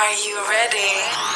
Are you ready?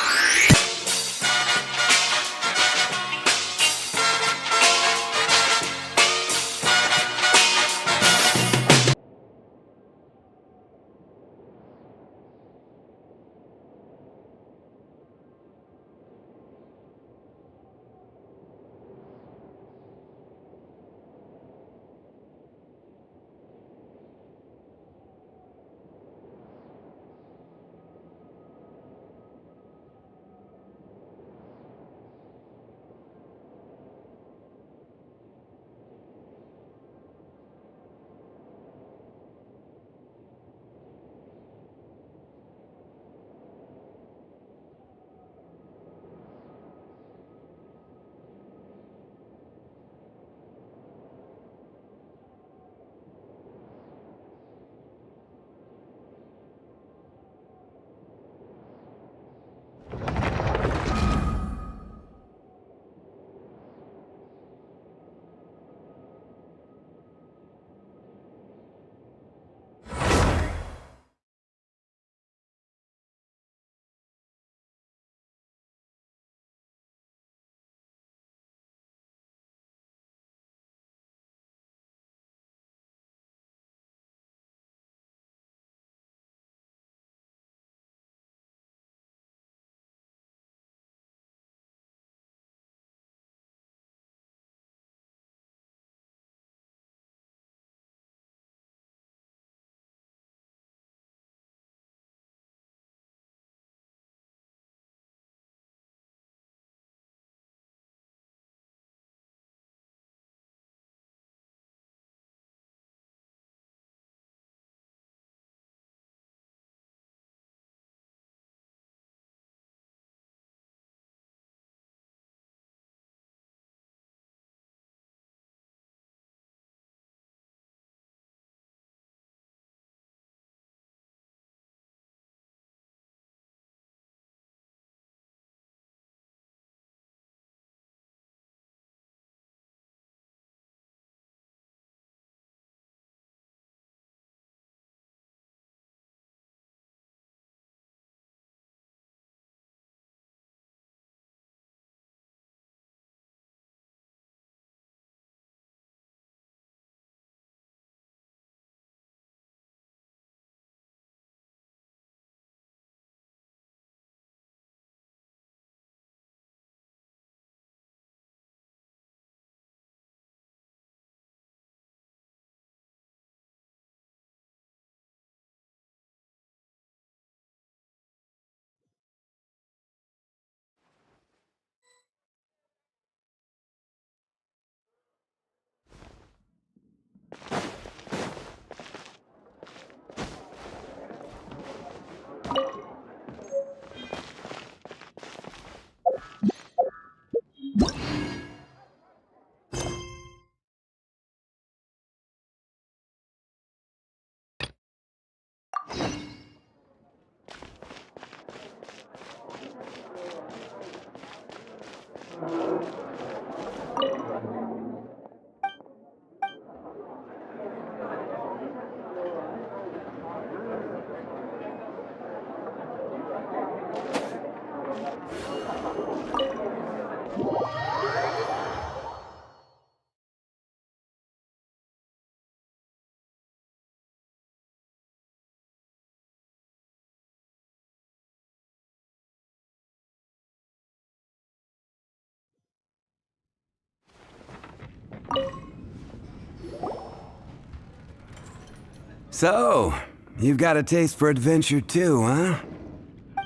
So, you've got a taste for adventure too, huh?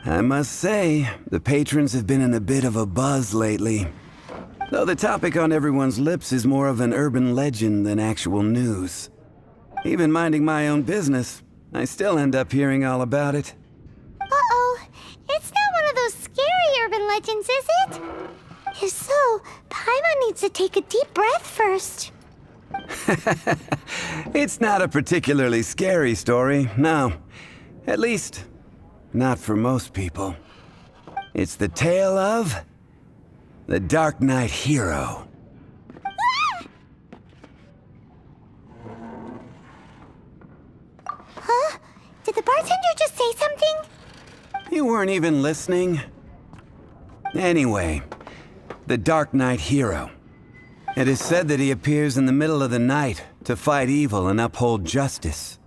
I must say, the patrons have been in a bit of a buzz lately. Though the topic on everyone's lips is more of an urban legend than actual news. Even minding my own business, I still end up hearing all about it. Uh-oh. It's not one of those scary urban legends, is it? If so, Paimon needs to take a deep breath first. It's not a particularly scary story, no. At least, not for most people. It's the tale of the Draknight hero. Huh? Did the bartender just say something? You weren't even listening. Anyway, the Draknight hero. It is said that he appears in the middle of the night to fight evil and uphold justice.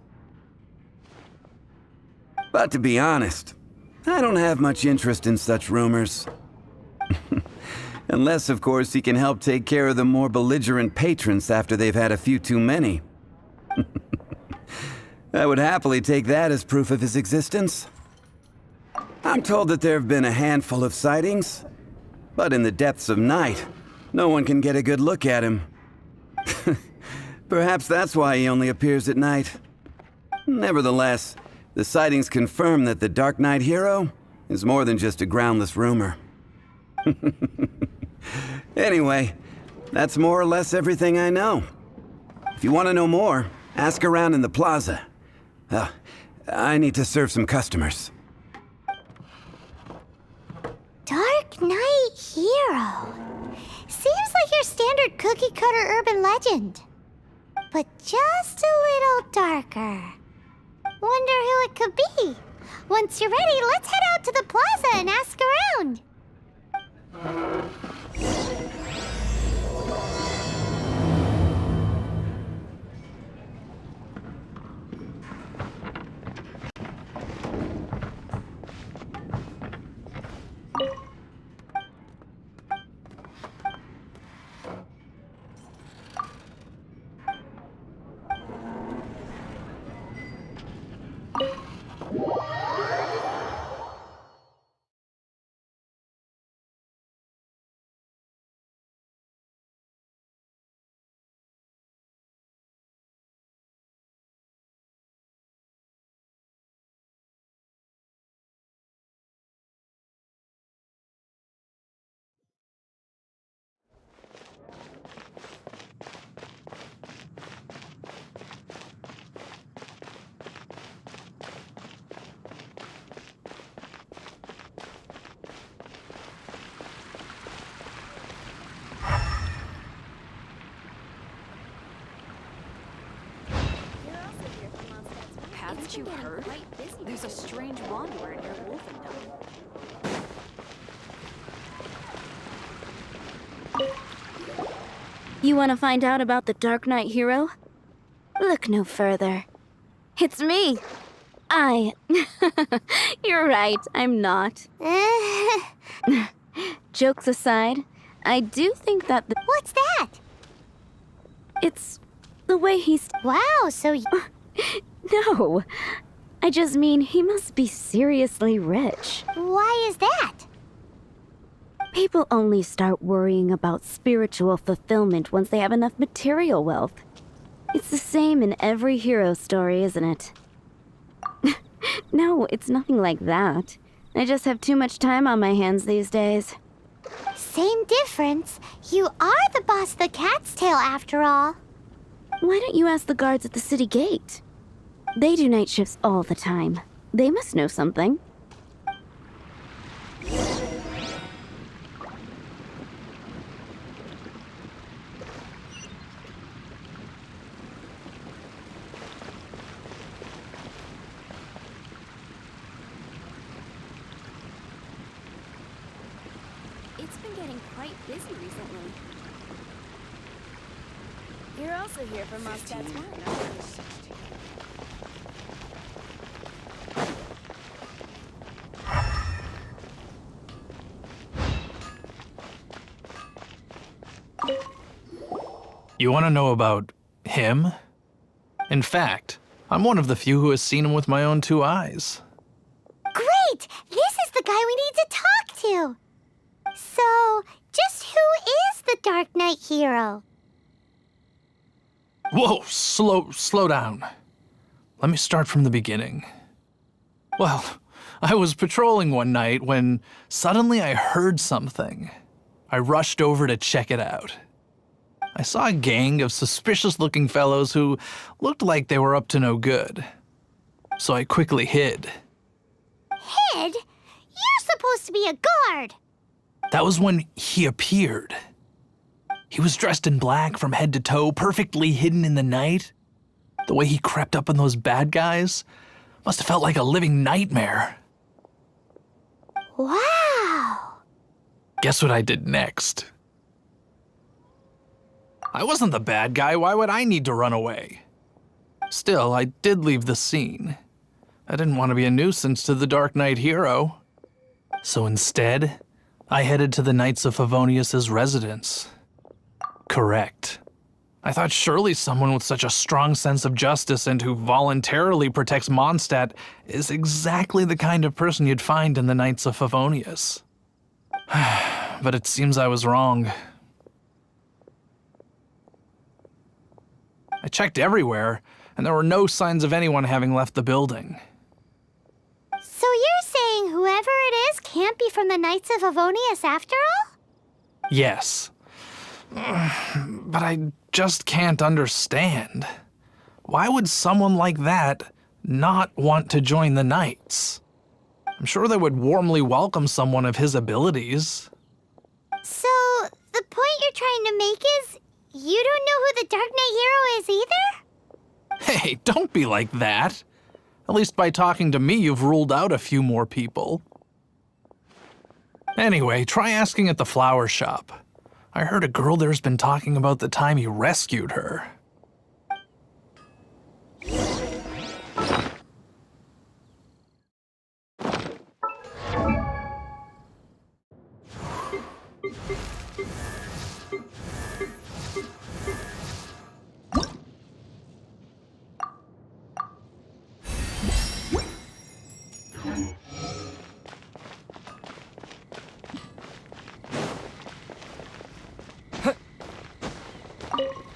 But to be honest, I don't have much interest in such rumors. Unless, of course, he can help take care of the more belligerent patrons after they've had a few too many. I would happily take that as proof of his existence. I'm told that there have been a handful of sightings, but in the depths of night, no one can get a good look at him. Perhaps that's why he only appears at night. Nevertheless, the sightings confirm that the Draknight hero is more than just a groundless rumor. Anyway, that's more or less everything I know. If you want to know more, ask around in the plaza. I need to serve some customers. Draknight hero. Seems like your standard cookie-cutter urban legend. But just a little darker. Wonder who it could be. Once you're ready, let's head out to the plaza and ask around. Haven't you heard? There's a strange wanderer near Wolfendom. You want to find out about the Draknight hero? Look no further. It's me. You're right, I'm not. Jokes aside, I do think that the... What's that? It's the way he's... Wow, so No, I just mean he must be seriously rich. why is that? People only start worrying about spiritual fulfillment once they have enough material wealth. It's the same in every hero story, isn't it? No, it's nothing like that. I just have too much time on my hands these days. Same difference. You are the boss of the Cat's Tail after all. Why don't you ask the guards at the city gate? They do night shifts all the time. They must know something. It's been getting quite busy recently. You're also here for Moscow's wine. You want to know about him? In fact, I'm one of the few who has seen him with my own two eyes. Great! This is the guy we need to talk to. So, just who is the Draknight hero? Whoa, slow down. Let me start from the beginning. Well, I was patrolling one night when suddenly I heard something. I rushed over to check it out. I saw a gang of suspicious-looking fellows who looked like they were up to no good. So I quickly hid. Hid? You're supposed to be a guard. That was when he appeared. He was dressed in black from head to toe, perfectly hidden in the night. The way he crept up on those bad guys must have felt like a living nightmare. Wow! Guess what I did next? I wasn't the bad guy. Why would I need to run away? Still, I did leave the scene. I didn't want to be a nuisance to the Draknight hero. So instead, I headed to the Knights of Favonius's residence. Correct. I thought surely someone with such a strong sense of justice and who voluntarily protects Mondstadt is exactly the kind of person you'd find in the Knights of Favonius. But it seems I was wrong. I checked everywhere, and there were no signs of anyone having left the building. So you're saying whoever it is can't be from the Knights of Favonius after all? Yes. But I just can't understand. Why would someone like that not want to join the Knights? I'm sure they would warmly welcome someone of his abilities. So, the point you're trying to make is you don't know who the Dark Knight hero is either? Hey, don't be like that. At least by talking to me, you've ruled out a few more people. Anyway, try asking at the flower shop. I heard a girl there's been talking about the time you rescued her.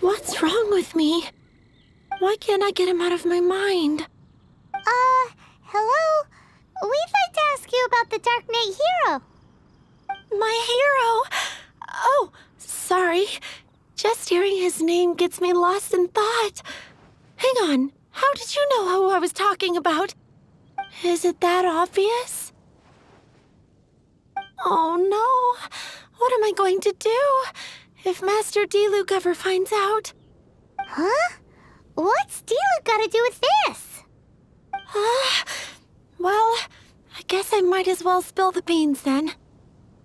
What's wrong with me? Why can't I get him out of my mind? Hello? We'd like to ask you about the Dark Knight hero. My hero! Oh, sorry. Just hearing his name gets me lost in thought. Hang on, how did you know who I was talking about? Is it that obvious? Oh no, what am I going to do if Master Diluc ever finds out? Huh? What's Diluc got to do with this? Well, I guess I might as well spill the beans then.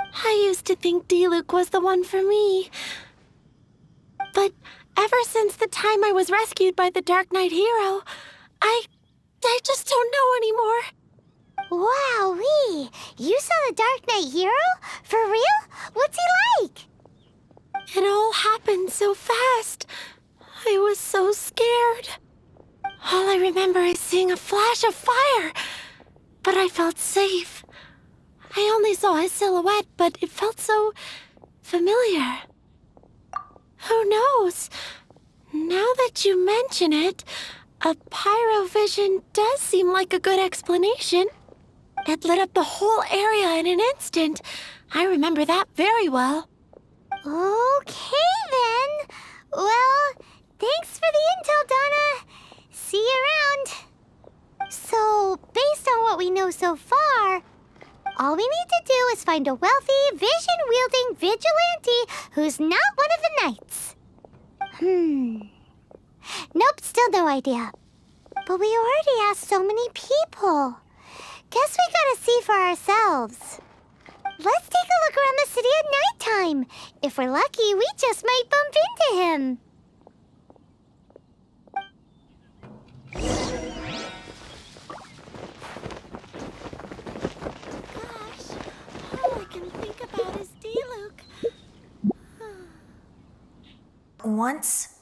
I used to think Diluc was the one for me. But ever since the time I was rescued by the Dark Knight hero, I just don't know anymore. Wowee! You saw the Dark Knight hero? For real? What's he like? It all happened so fast. I was so scared. All I remember is seeing a flash of fire, but I felt safe. I only saw his silhouette, but it felt so familiar. Who knows? Now that you mention it, a pyrovision does seem like a good explanation. It lit up the whole area in an instant. I remember that very well. Okay then. Well, thanks for the intel, Donna. See you around. So, based on what we know so far, all we need to do is find a wealthy, vision-wielding vigilante who's not one of the knights. Nope, still no idea. But we already asked so many people. Guess we gotta see for ourselves. Let's take a look around the city at nighttime. If we're lucky, we just might bump into him. Gosh, all I can think about is Diluc. Once,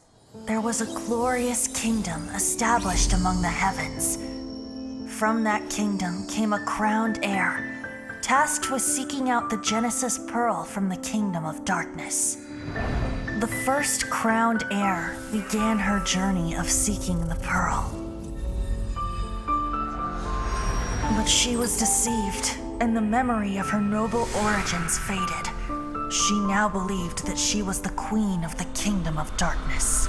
there was a glorious kingdom established among the heavens. From that kingdom came a crowned heir, tasked with seeking out the Genesis Pearl from the kingdom of darkness. The first crowned heir began her journey of seeking the pearl. But she was deceived, and the memory of her noble origins faded. She now believed that she was the queen of the kingdom of darkness.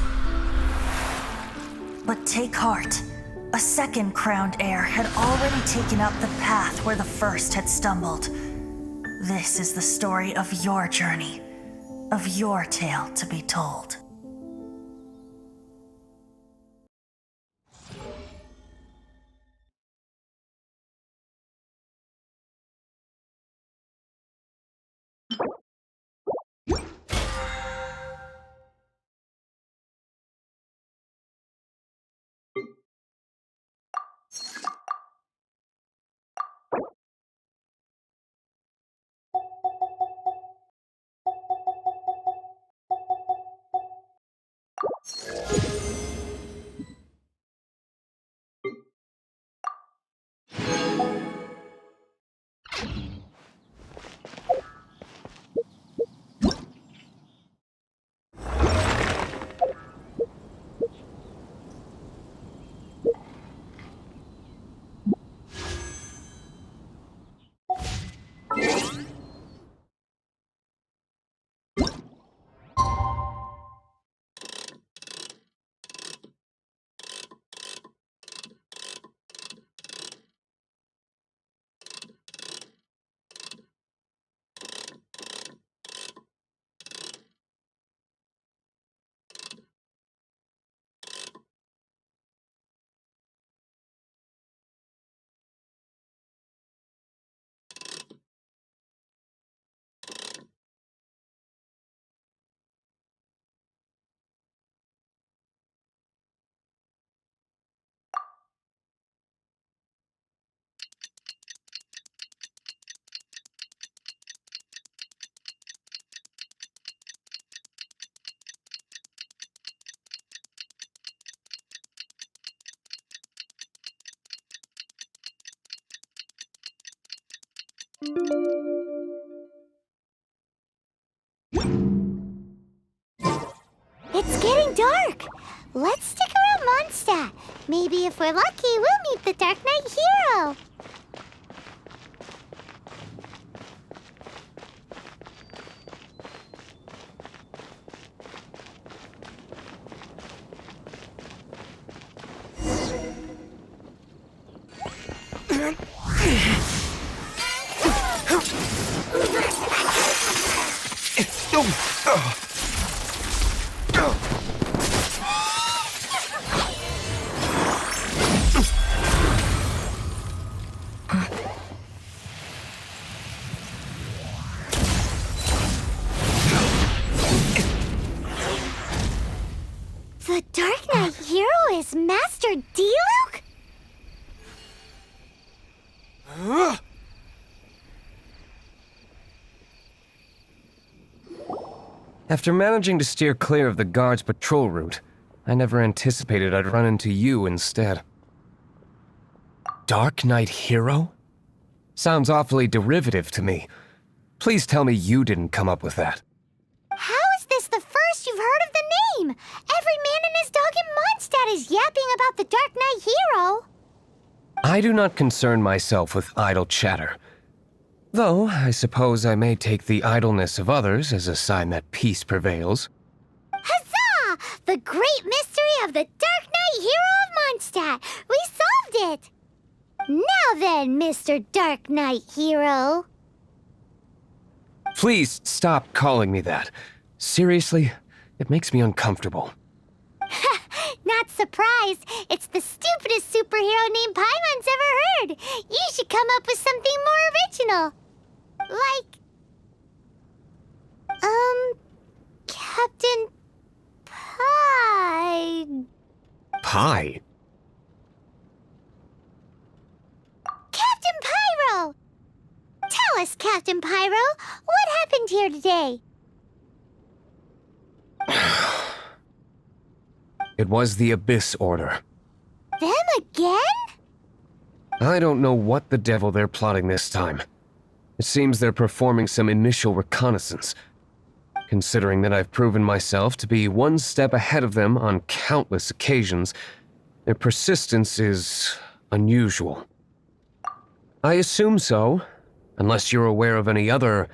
But take heart. A second crowned heir had already taken up the path where the first had stumbled. This is the story of your journey, of your tale to be told. It's getting dark. Let's stick around Mondstadt. Maybe if we're lucky, we'll meet the Draknight hero. The Draknight hero is Master Diluc? After managing to steer clear of the guard's patrol route, I never anticipated I'd run into you instead. Draknight hero? Sounds awfully derivative to me. Please tell me you didn't come up with that. How is this the first you've heard of the name? Every man and his dog in Mondstadt is yapping about the Draknight hero. I do not concern myself with idle chatter. Though, I suppose I may take the idleness of others as a sign that peace prevails. Huzzah! The great mystery of the Draknight hero of Mondstadt! We solved it! Now then, Mr. Draknight hero. Please stop calling me that. Seriously, it makes me uncomfortable. Not surprised. It's the stupidest superhero name Paimon's ever heard. You should come up with something more original. Like... Captain Pie... Pie? Captain Pyro! Tell us, Captain Pyro, what happened here today? It was the Abyss Order. Them again? I don't know what the devil they're plotting this time. It seems they're performing some initial reconnaissance. Considering that I've proven myself to be one step ahead of them on countless occasions, their persistence is unusual. I assume so, unless you're aware of any other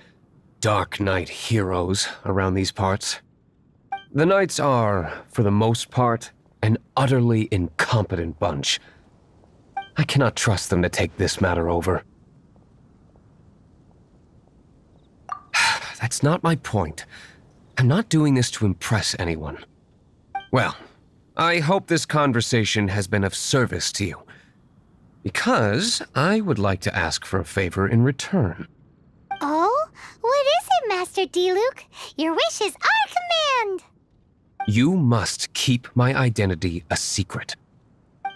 Draknight heroes around these parts. The Knights are, for the most part, an utterly incompetent bunch. I cannot trust them to take this matter over. That's not my point. I'm not doing this to impress anyone. Well, I hope this conversation has been of service to you. Because I would like to ask for a favor in return. Oh? What is it, Master Diluc? Your wish is our command! You must keep my identity a secret.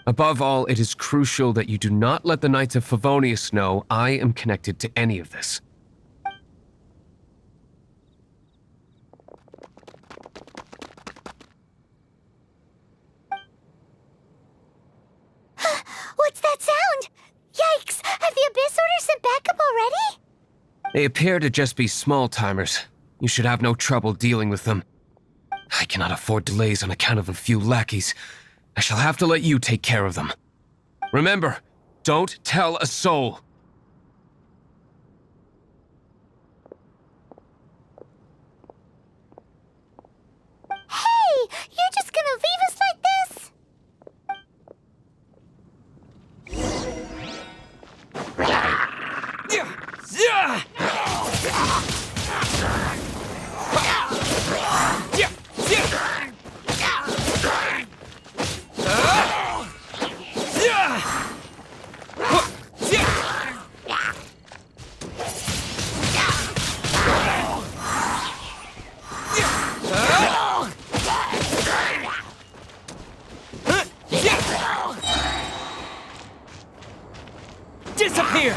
Above all, it is crucial that you do not let the Knights of Favonius know I am connected to any of this. What's that sound? Yikes! Have the Abyss Order sent backup already? They appear to just be small-timers. You should have no trouble dealing with them. I cannot afford delays on account of a few lackeys. I shall have to let you take care of them. Remember, don't tell a soul. Hey! You're just gonna leave us like this? Disappear!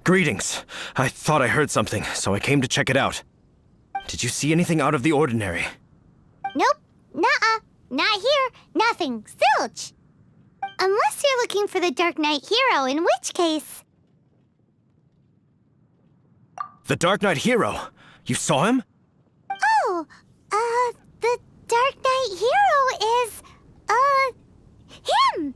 Greetings. I thought I heard something, so I came to check it out. Did you see anything out of the ordinary? Nope. Nuh-uh. Not here. Nothing. Zilch. Unless you're looking for the Draknight hero, in which case... The Draknight hero? You saw him? Oh, the Draknight hero is, him!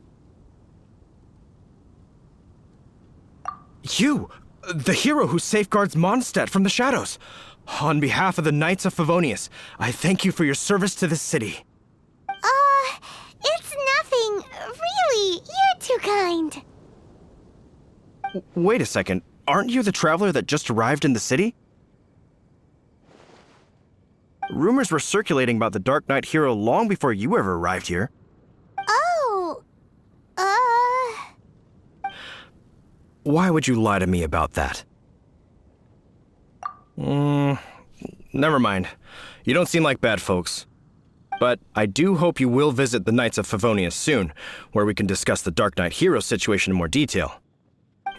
You! The hero who safeguards Mondstadt from the shadows! On behalf of the Knights of Favonius, I thank you for your service to this city. It's nothing. Really, you're too kind. Wait a second. Aren't you the traveler that just arrived in the city? Rumors were circulating about the Draknight hero long before you ever arrived here. Oh, Why would you lie to me about that? Never mind. You don't seem like bad folks. But I do hope you will visit the Knights of Favonius soon, where we can discuss the Draknight hero situation in more detail.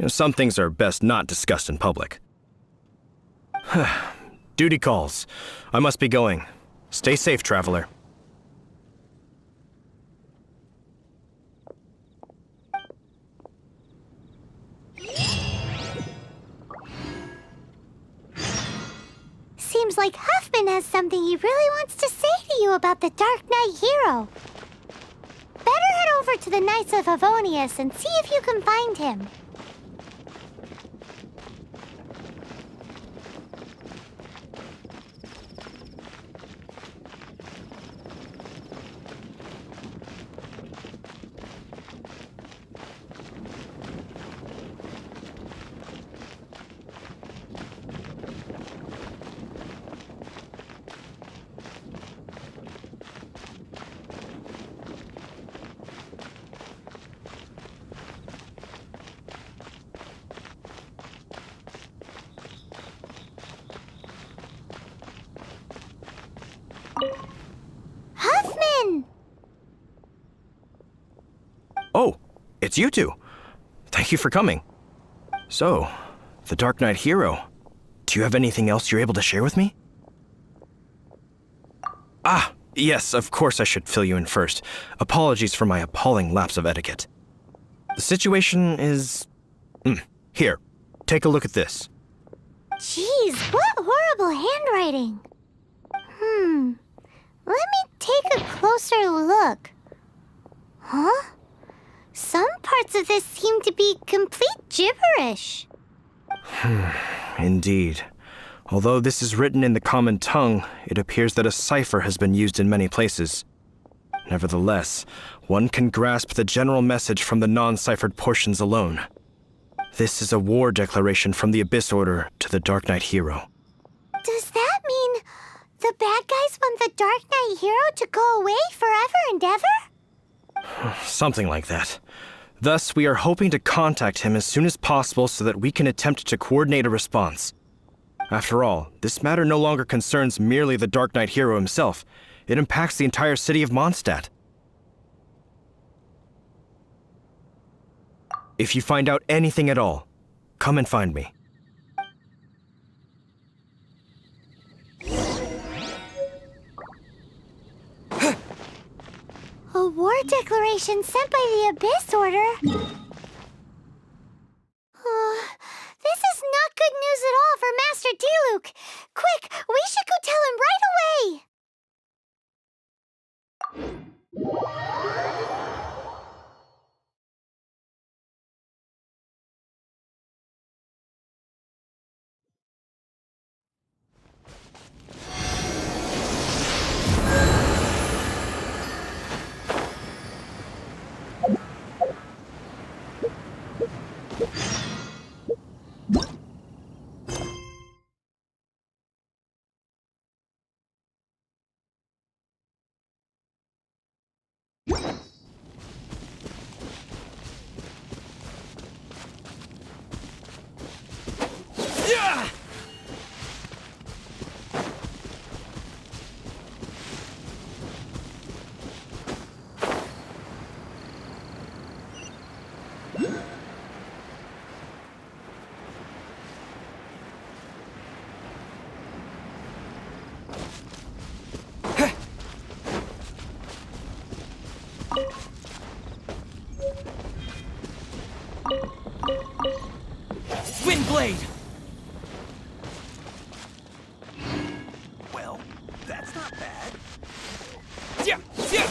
Some things are best not discussed in public. Duty calls. I must be going. Stay safe, traveler. seems like Huffman has something he really wants to say to you about the Draknight hero. Better head over to the Knights of Favonius and see if you can find him. Huffman! Oh, it's you two. Thank you for coming. So, the Draknight hero. Do you have anything else you're able to share with me? Ah, yes, of course I should fill you in first. Apologies for my appalling lapse of etiquette. The situation is... Here, take a look at this. Jeez, what horrible handwriting. Let me take a closer look. Huh? Some parts of this seem to be complete gibberish. Indeed. Although this is written in the common tongue, it appears that a cipher has been used in many places. Nevertheless, one can grasp the general message from the non-ciphered portions alone. This is a war declaration from the Abyss Order to the Draknight hero. Does that mean the bad guys want the Draknight hero to go away forever and ever? Something like that. Thus, we are hoping to contact him as soon as possible so that we can attempt to coordinate a response. After all, this matter no longer concerns merely the Draknight hero himself. It impacts the entire city of Mondstadt. If you find out anything at all, come and find me. A war declaration sent by the Abyss Order? This is not good news at all for Master Diluc. Quick, we should go tell him right away! blade! Well, that's not bad. Yeah, yeah.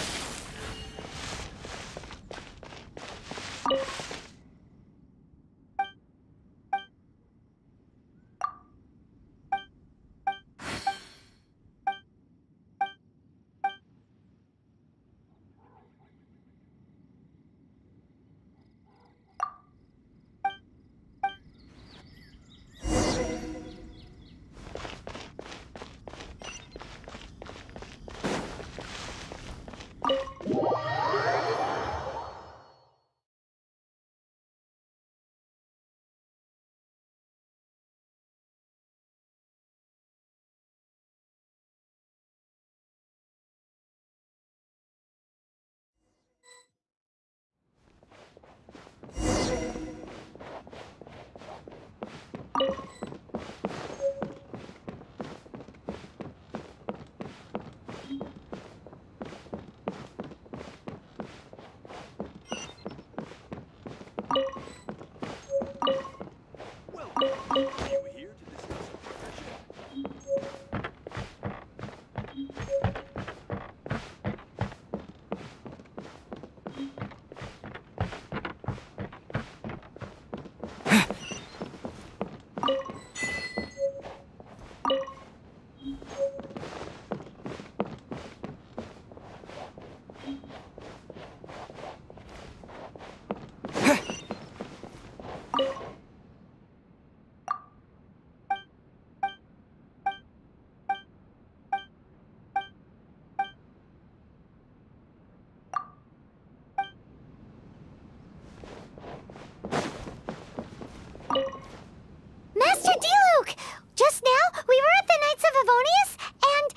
Master Diluc! Just now, we were at the Knights of Avonius, and...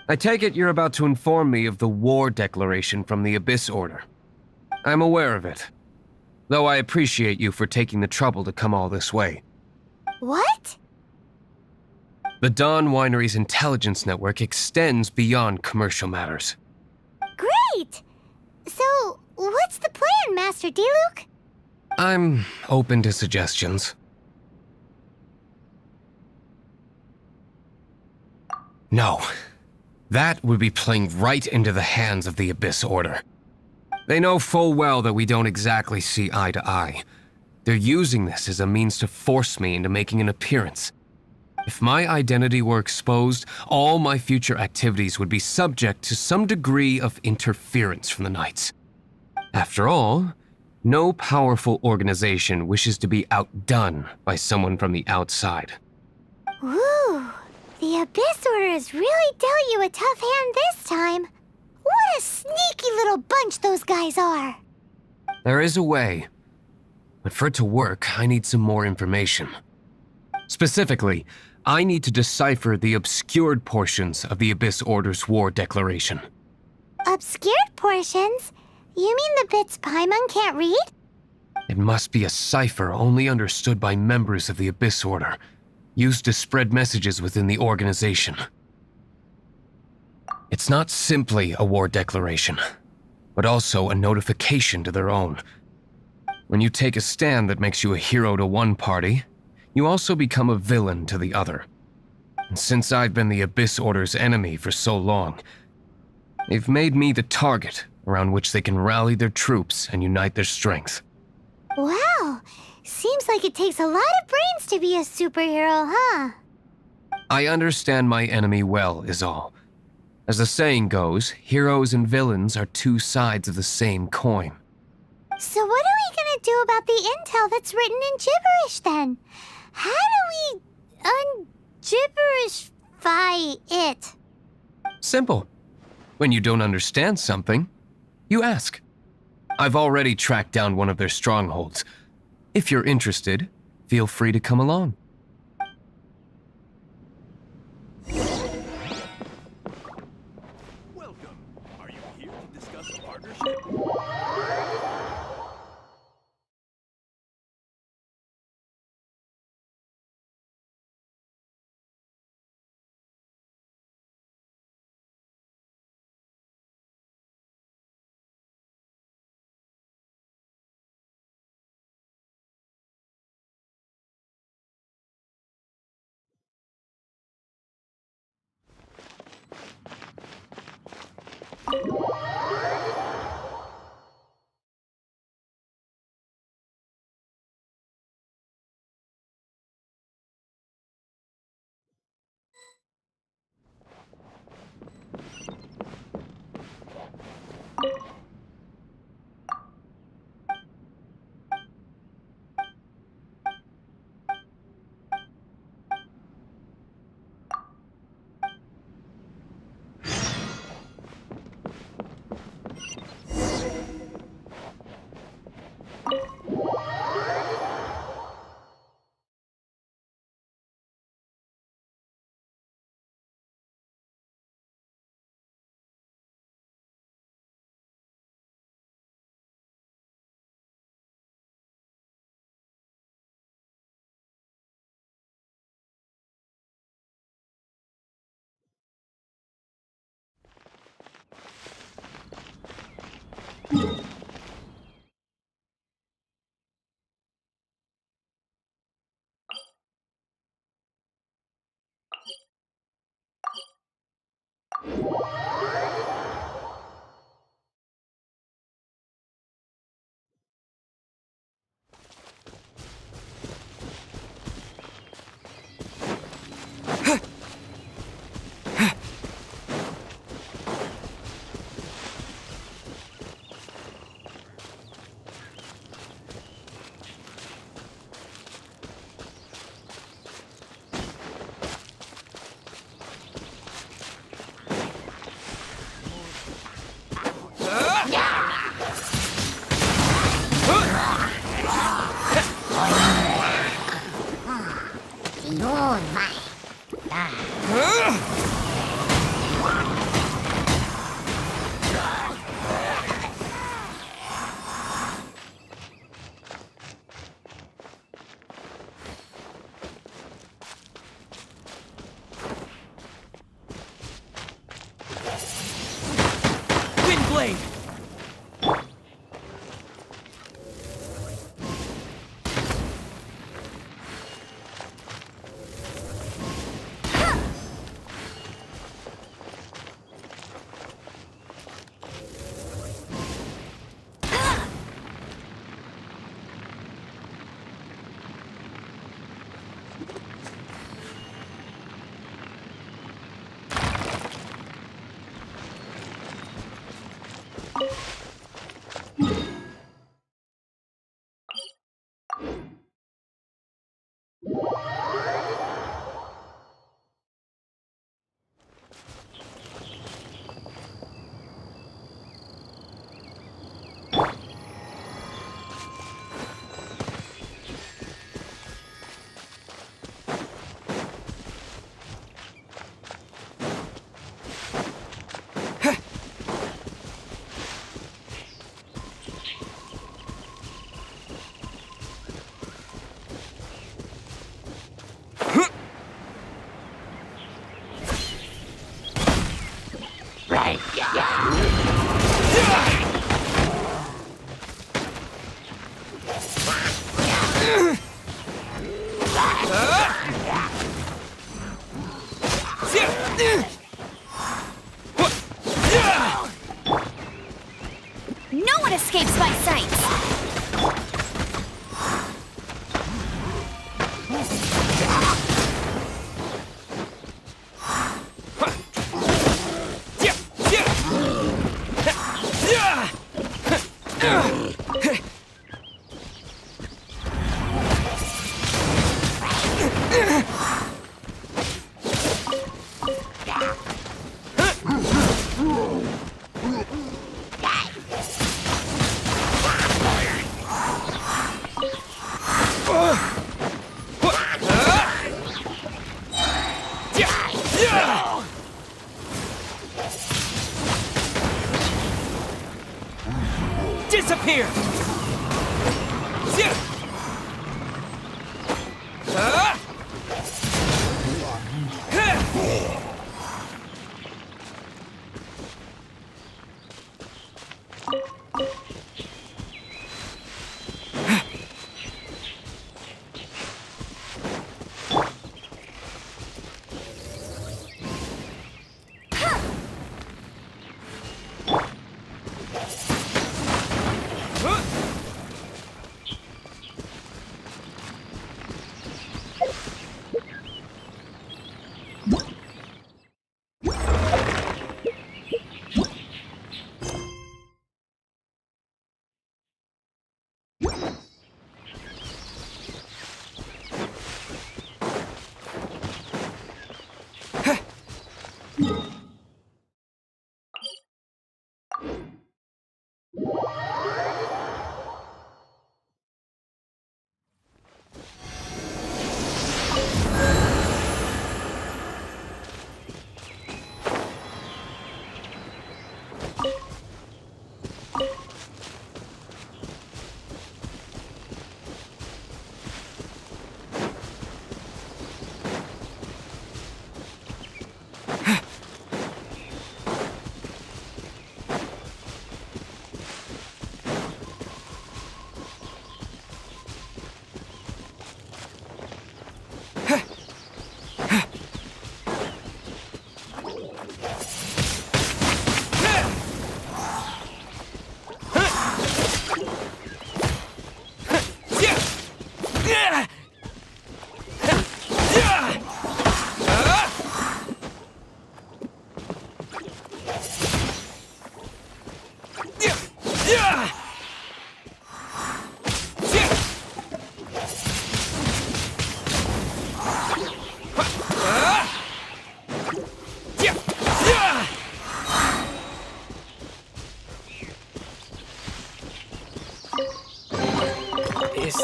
I take it you're about to inform me of the war declaration from the Abyss Order. I'm aware of it, though I appreciate you for taking the trouble to come all this way. What? The Dawn Winery's intelligence network extends beyond commercial matters. Great! So, what's the plan, Master Diluc? I'm open to suggestions. No. That would be playing right into the hands of the Abyss Order. They know full well that we don't exactly see eye to eye. They're using this as a means to force me into making an appearance. If my identity were exposed, all my future activities would be subject to some degree of interference from the Knights. After all, no powerful organization wishes to be outdone by someone from the outside. Ooh, the Abyss Order has really dealt you a tough hand this time. What a sneaky little bunch those guys are. There is a way, but for it to work, I need some more information. Specifically, I need to decipher the obscured portions of the Abyss Order's war declaration. Obscured portions? You mean the bits Paimon can't read? It must be a cipher only understood by members of the Abyss Order, used to spread messages within the organization. It's not simply a war declaration, but also a notification to their own. When you take a stand that makes you a hero to one party, you also become a villain to the other. And since I've been the Abyss Order's enemy for so long, they've made me the target around which they can rally their troops and unite their strength. Wow, seems like it takes a lot of brains to be a superhero, huh? I understand my enemy well, is all. As the saying goes, heroes and villains are two sides of the same coin. So what are we gonna do about the intel that's written in gibberish, then? How do we un-gibberishify it? Simple. When you don't understand something, you ask. I've already tracked down one of their strongholds. If you're interested, feel free to come along. Welcome. Are you here to discuss a partnership? Windblade! No one escapes my sight! Disappear!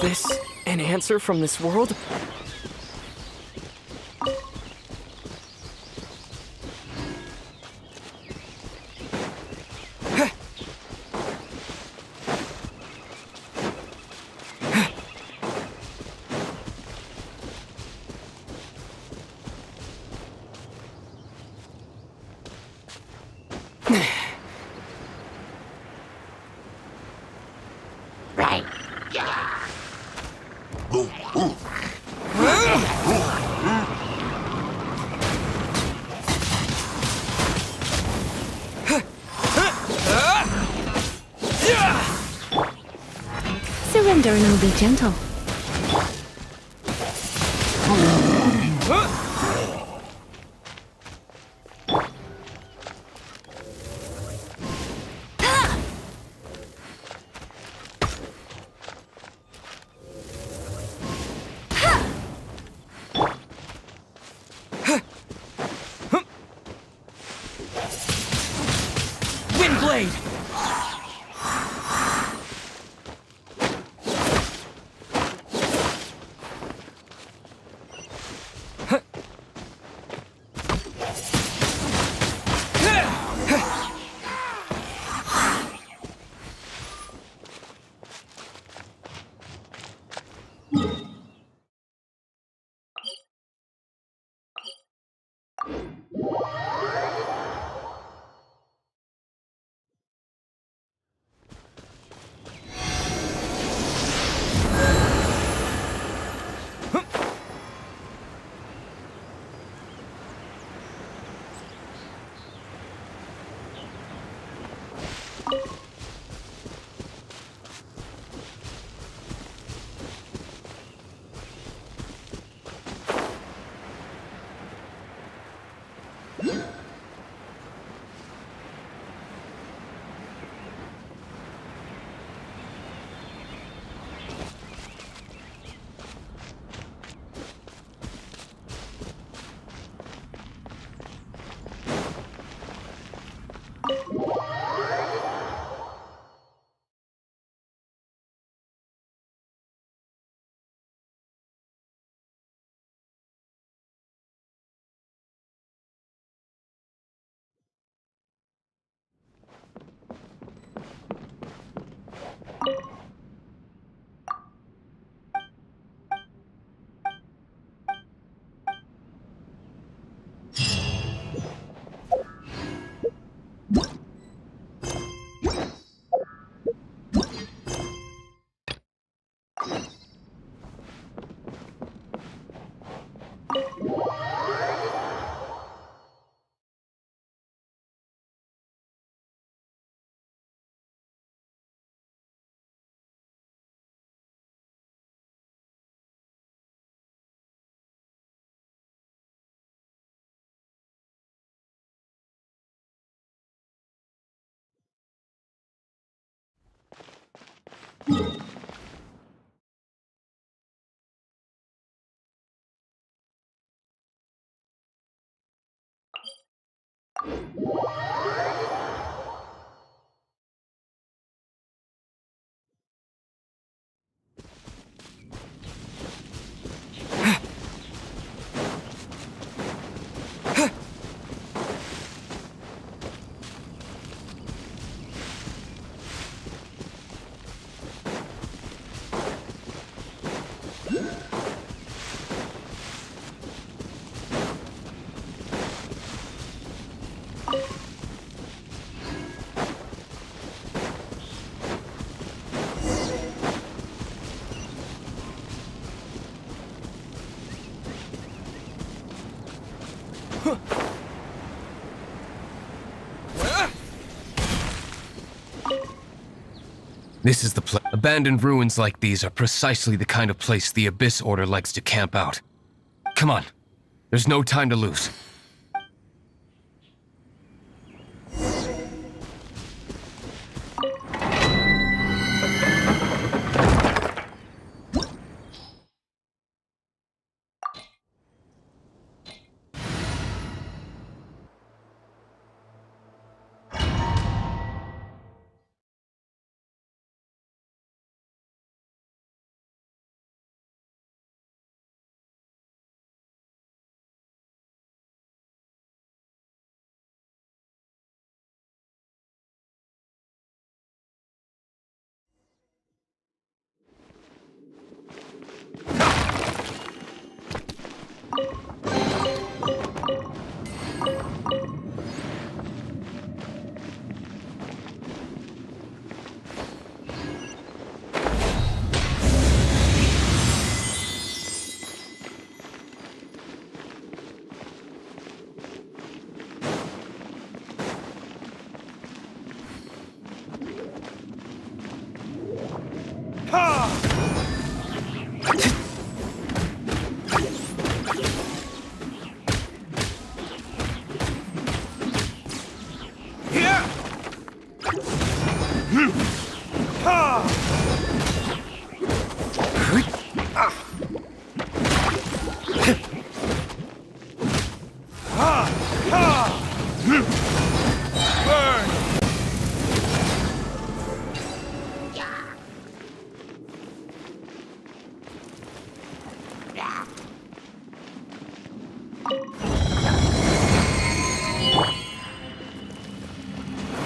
this an answer from this world? Surrender and I'll be gentle. Windblade! This is the place. Abandoned ruins like these are precisely the kind of place the Abyss Order likes to camp out. Come on. There's no time to lose. Burn!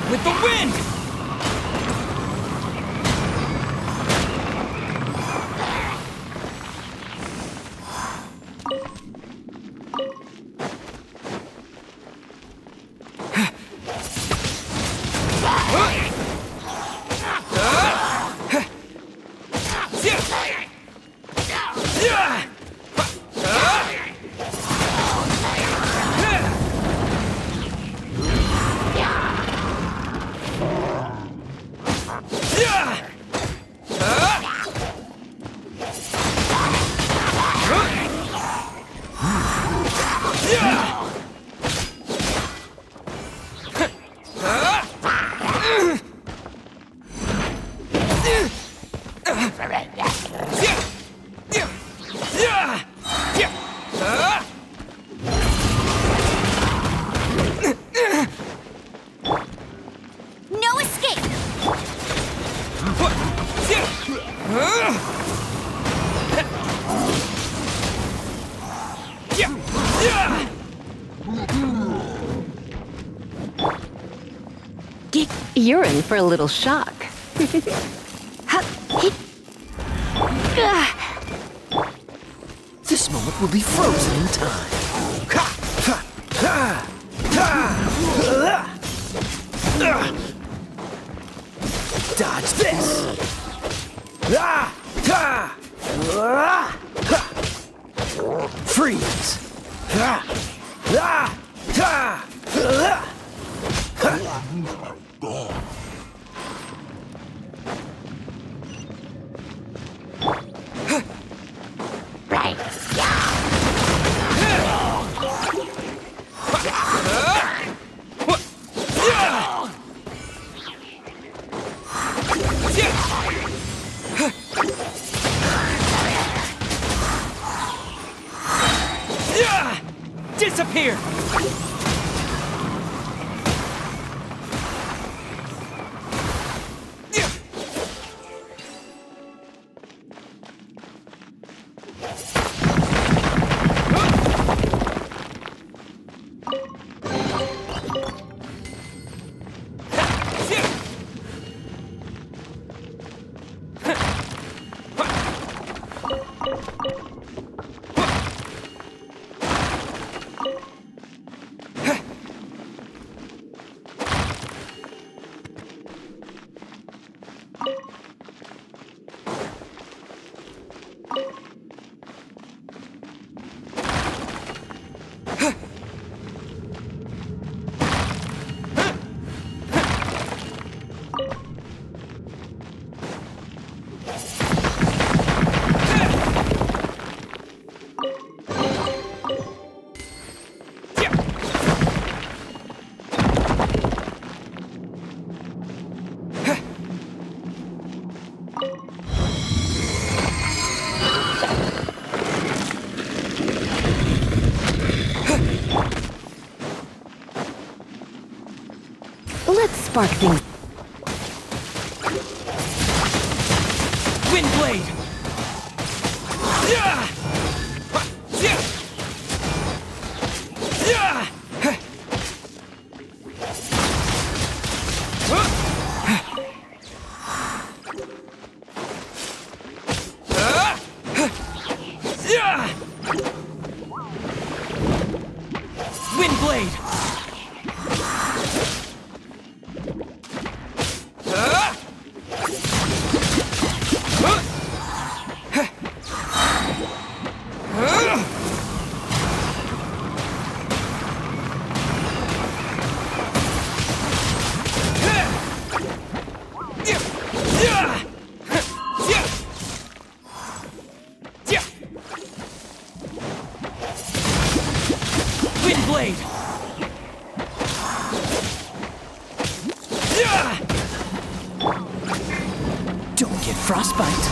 With the wind! No escape! You're in for a little shock. This moment will be frozen in time. Dodge this! Freeze! Disappear! Let's spark things. Windblade! Windblade! Windblade! Don't get frostbite.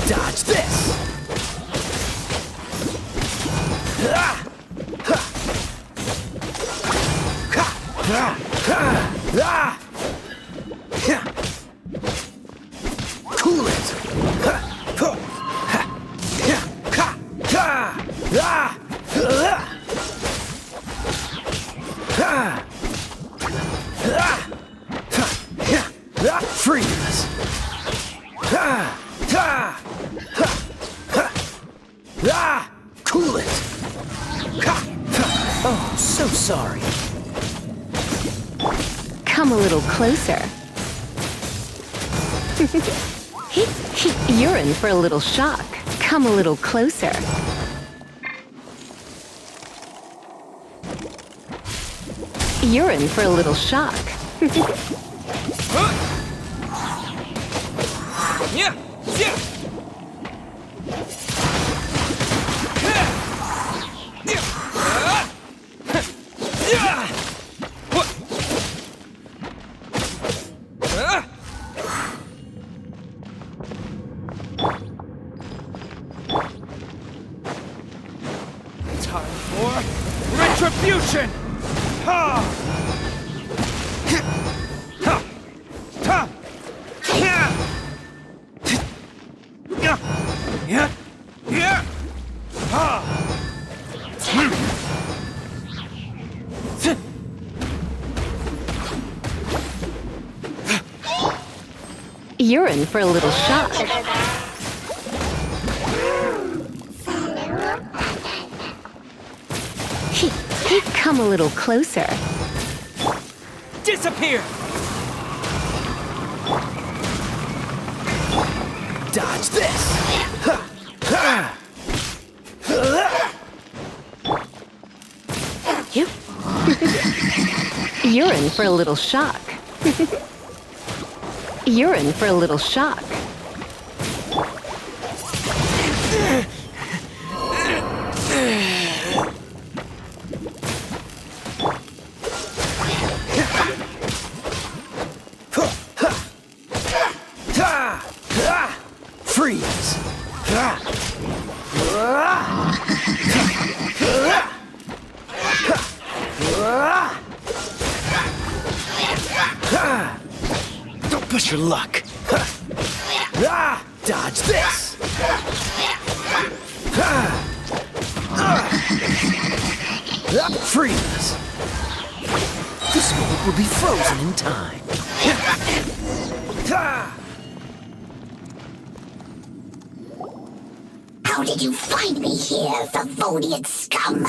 Dodge this! Cool it! Freeze! Cool it! Oh, so sorry. Come a little closer. You're in for a little shock. Come a little closer. You're in for a little shock. Yeah! Yeah! Time for retribution! Ha! Ha! Ha! Yeah! Yeah! Yeah! Ha! You're in for a little shock. Come a little closer. Disappear! Dodge this! You. You're in for a little shock. You're in for a little shock. Freeze! Don't push your luck. Dodge this! Freeze! This moment will be frozen in time. How did you find me here, Favonian scum?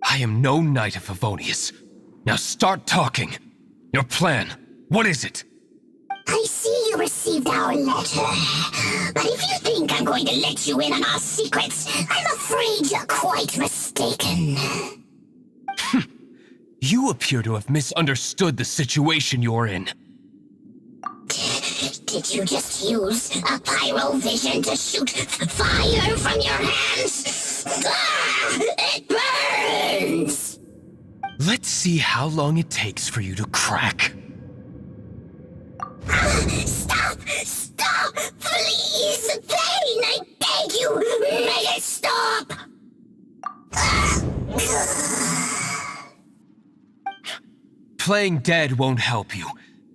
I am no knight of Favonius. Now start talking. Your plan, what is it? I see you received our letter. But if you think I'm going to let you in on our secrets, I'm afraid you're quite mistaken. You appear to have misunderstood the situation you're in. Did you just use a pyrovision to shoot fire from your hands? Ah, it burns! Let's see how long it takes for you to crack. Stop! Stop! Please! Pain! I beg you! Make it stop! Playing dead won't help you.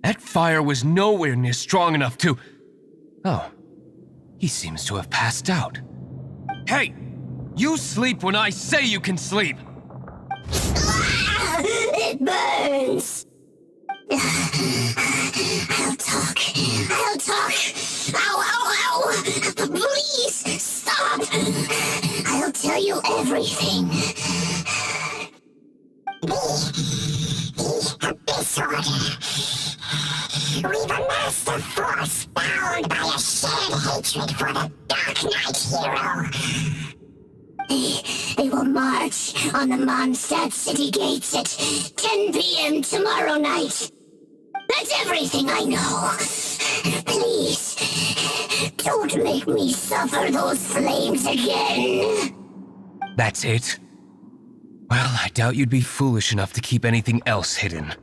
That fire was nowhere near strong enough to... Oh, he seems to have passed out. Hey! You sleep when I say you can sleep! It burns! I'll talk. I'll talk. Ow, ow, ow! Please, stop! I'll tell you everything. This order. We've amassed a force bound by a shared hatred for the Draknight hero. They will march on the Mondstadt city gates at 10 p.m. tomorrow night. That's everything I know. Please, don't make me suffer those flames again. That's it? Well, I doubt you'd be foolish enough to keep anything else hidden.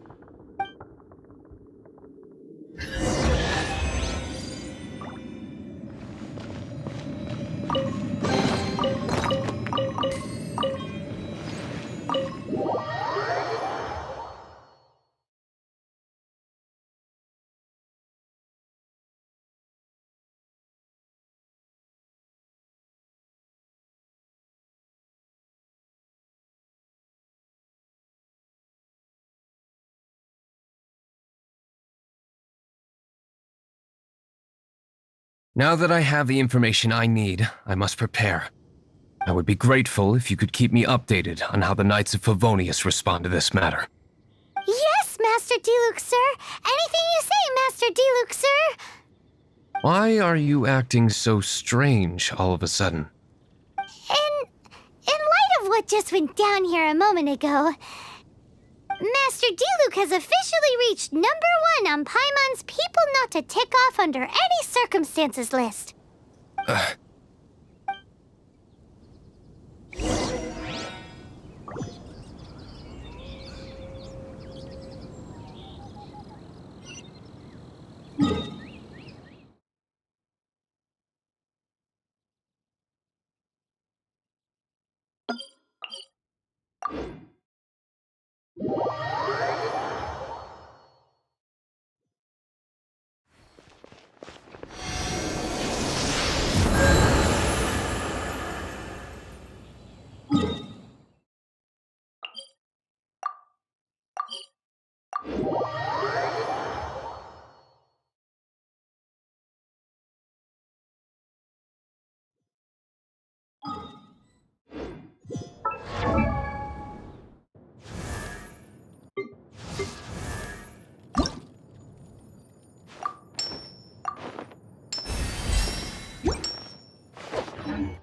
Now that I have the information I need, I must prepare. I would be grateful if you could keep me updated on how the Knights of Favonius respond to this matter. Yes, Master Diluc, sir. Anything you say, Master Diluc, sir. Why are you acting so strange all of a sudden? In light of what just went down here a moment ago, Master Diluc has officially reached #1 on Paimon's people not to tick off under any circumstances list.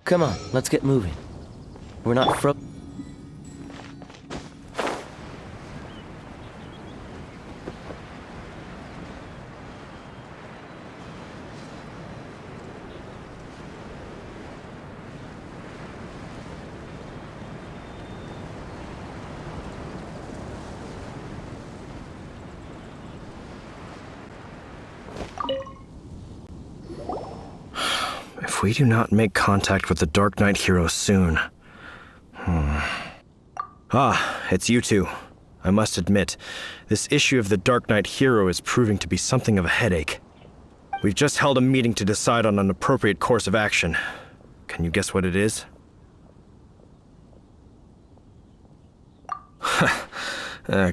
Come on, let's get moving. We're not If we do not make contact with the Draknight hero soon... Ah, it's you two. I must admit, this issue of the Draknight hero is proving to be something of a headache. We've just held a meeting to decide on an appropriate course of action. Can you guess what it is?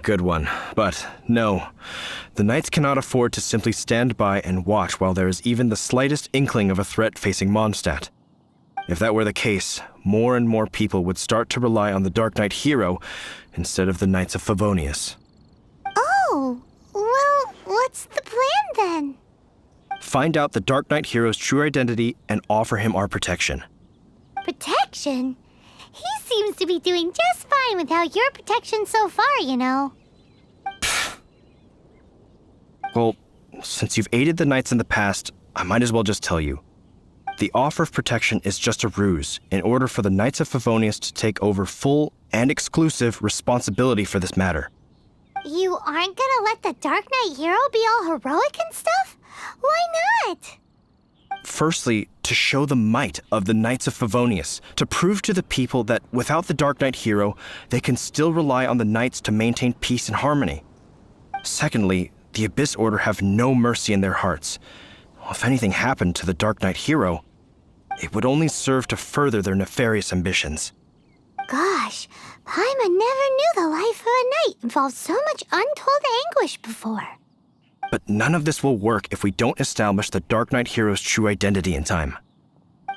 Good one. But no, the Knights cannot afford to simply stand by and watch while there is even the slightest inkling of a threat facing Mondstadt. If that were the case, more and more people would start to rely on the Draknight hero instead of the Knights of Favonius. Oh, well, what's the plan then? Find out the Draknight hero's true identity and offer him our protection. Protection? He seems to be doing just fine without your protection so far, you know. Well, since you've aided the Knights in the past, I might as well just tell you. The offer of protection is just a ruse in order for the Knights of Favonius to take over full and exclusive responsibility for this matter. You aren't gonna let the Draknight hero be all heroic and stuff? Why not? Firstly, to show the might of the Knights of Favonius, to prove to the people that without the Draknight hero, they can still rely on the Knights to maintain peace and harmony. Secondly, the Abyss Order have no mercy in their hearts. If anything happened to the Draknight hero, it would only serve to further their nefarious ambitions. Gosh, Paimon never knew the life of a knight involved so much untold anguish before. But none of this will work if we don't establish the Draknight hero's true identity in time.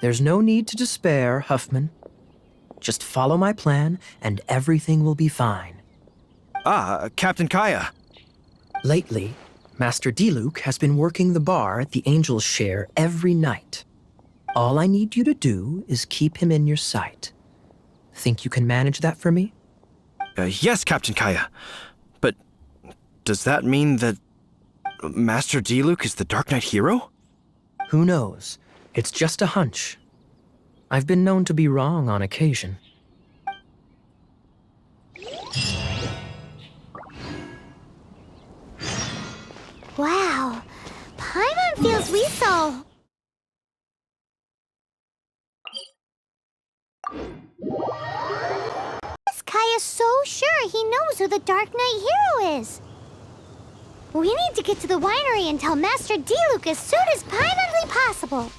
There's no need to despair, Huffman. Just follow my plan, and everything will be fine. Ah, Captain Kaya. Lately, Master Diluc has been working the bar at the Angel's Share every night. All I need you to do is keep him in your sight. Think you can manage that for me? Yes, Captain Kaya. But does that mean that Master Diluc is the Draknight hero? Who knows? It's just a hunch. I've been known to be wrong on occasion. Wow, Paimon feels we so... Kaya's so sure he knows who the Draknight hero is. We need to get to the winery and tell Master Diluc as soon as Paimonly possible.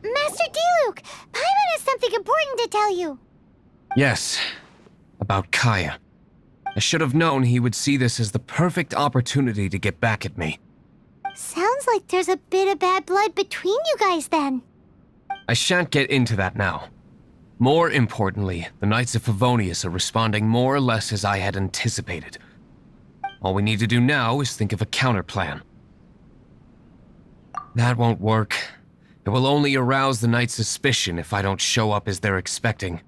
Master Diluc, Paimon has something important to tell you. Yes, about Kaya. I should have known he would see this as the perfect opportunity to get back at me. Sounds like there's a bit of bad blood between you guys then. I shan't get into that now. More importantly, the Knights of Favonius are responding more or less as I had anticipated. All we need to do now is think of a counterplan. That won't work. It will only arouse the Knights' suspicion if I don't show up as they're expecting.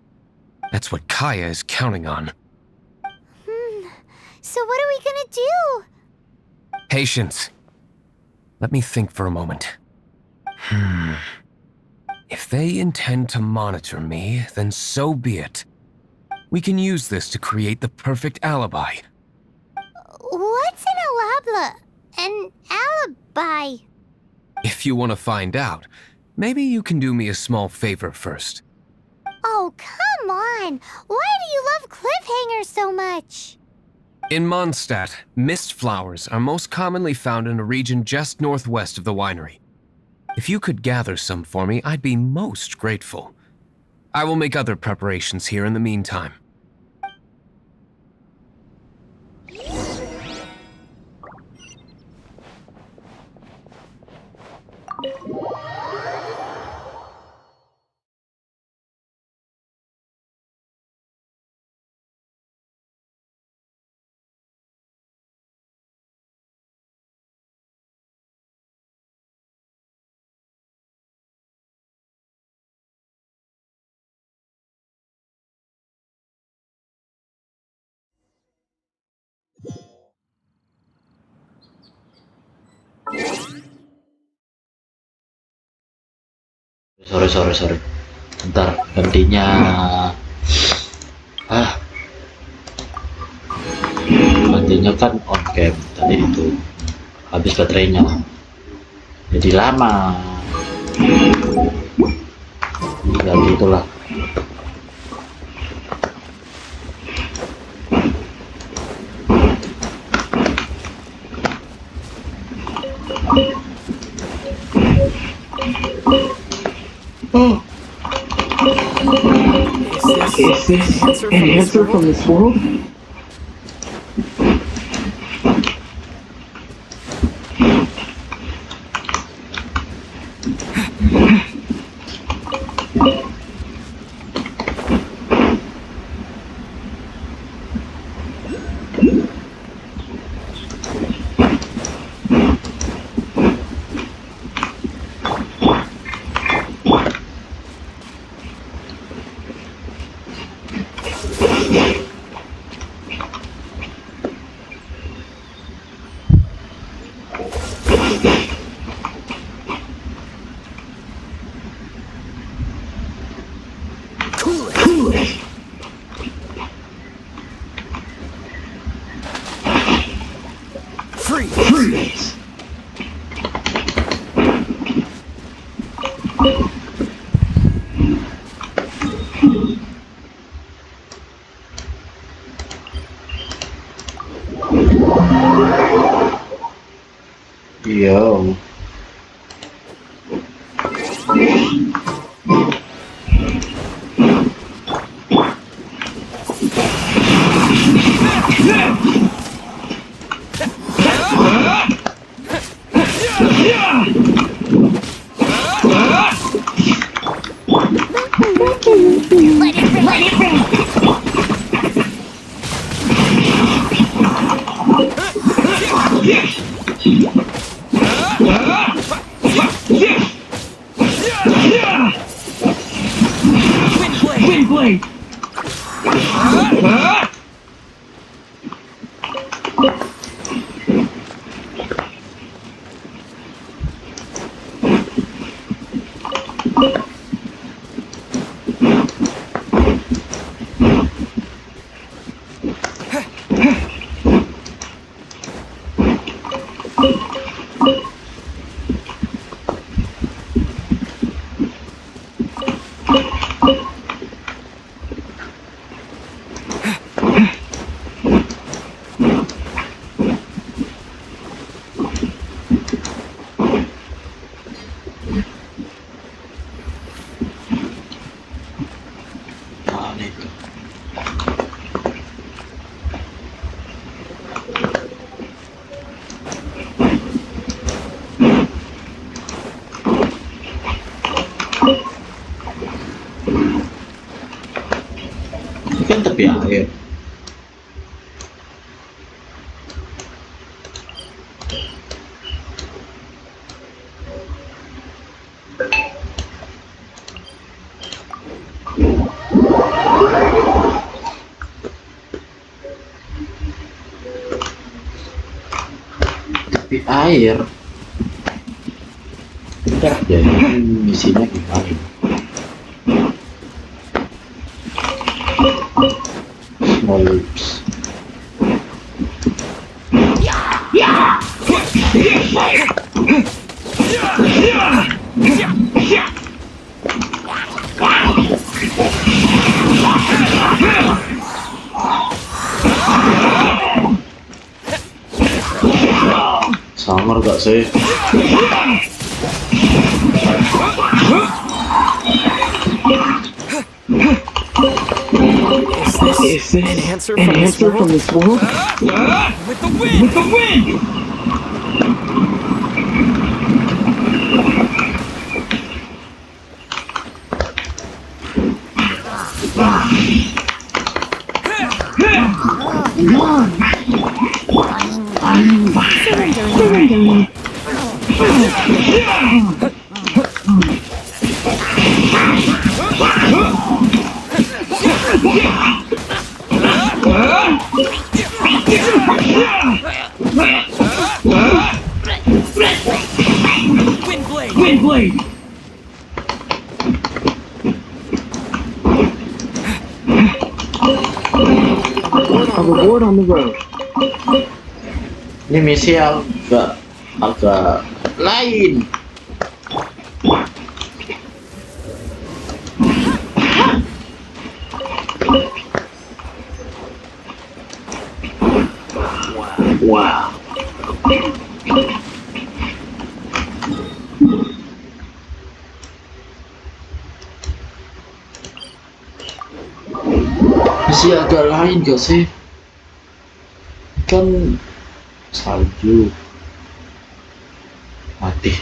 That's what Kaya is counting on. So what are we gonna do? Patience. Let me think for a moment. If they intend to monitor me, then so be it. We can use this to create the perfect alibi. What's an alibi? If you want to find out, maybe you can do me a small favor first. Oh, come on! Why do you love cliffhangers so much? In Mondstadt, mist flowers are most commonly found in a region just northwest of the winery. If you could gather some for me, I'd be most grateful. I will make other preparations here in the meantime. Sorry. Bentar, gantinya. Gantinya kan on cam tadi itu. Habis baterainya. Jadi lama. Ya gitulah. Is this an answer from this world? Freeze! Yo. tepi air. Tepi air. Udah, jadi misinya gimana ini? Small lips. Samar gak sih? Is this an answer from this world? With the wind! With the wind! Windblade! A reward on the road. Ini misi agak lain. Wow. Misi agak lain gak sih? Kan salju mati.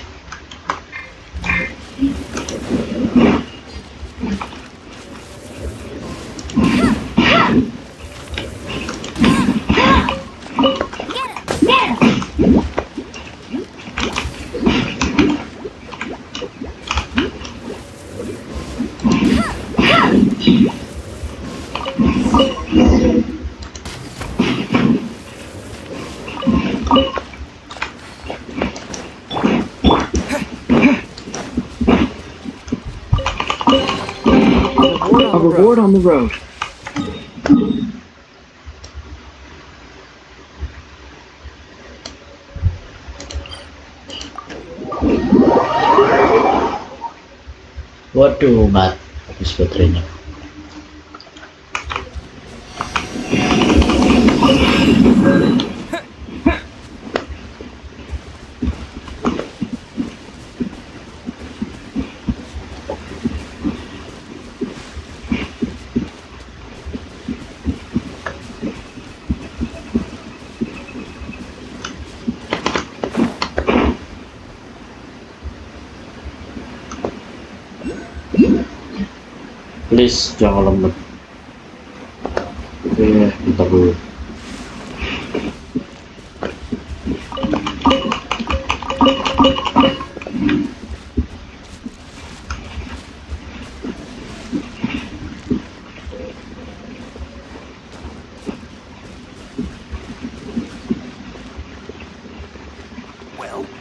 A reward on the road. Waduh, habis baterainya. Please jangan lemot. Oke, kita dulu.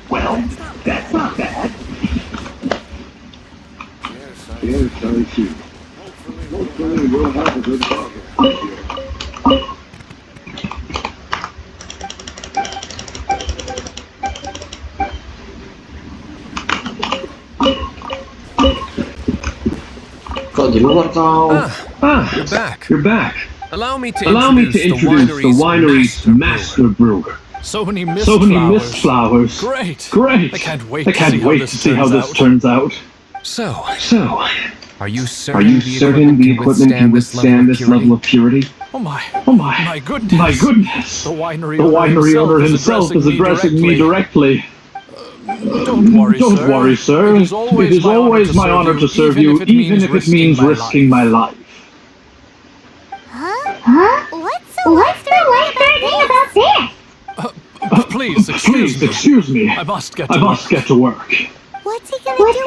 Well, that's not bad. Yes, I see. Hopefully we'll have a good progress. Kok di luar kau? You're back. Allow me to introduce the winery's master brewer. So many mist flowers. Great. I can't wait to see how this turns out. So, are you certain the equipment can withstand this level of purity? Oh my goodness. My goodness. The winery owner himself is addressing me directly. Don't worry, sir. It is always my honor to serve you, even if it means risking my life. Huh? Please, excuse me. I must get I must get to work. What's he gonna do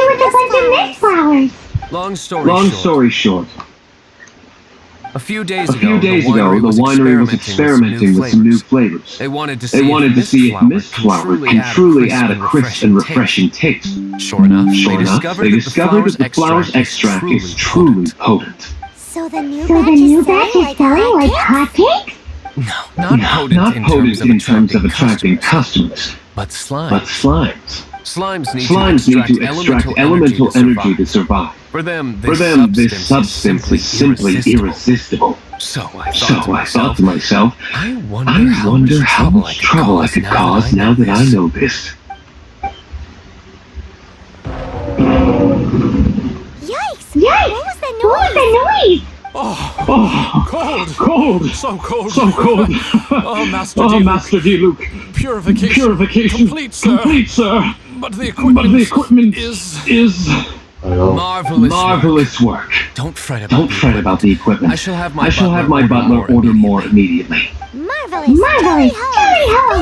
with a bunch of mist flowers? Long Long story short, a few days a ago, few days the ago, the winery was experimenting with some new flavors. They wanted to They wanted to see if mist flower can truly add a crisp and refreshing taste. Sure enough, Sure enough, they discovered that the flower's extract is truly potent. So the new batch is selling like hotcakes? Not potent in terms of attracting customers, but slimes. but slimes. Slimes need to extract elemental energy to survive. For them, this substance is simply irresistible. So I thought to myself, I wonder how much trouble I could cause now that I know this. Yikes! What was that noise? Oh, cold! So cold! Oh, Master D-Luke. Purification complete, sir. But the equipment is... Marvelous work. Don't fret about the equipment. I shall have my butler order more immediately. Marvelous! Hurry,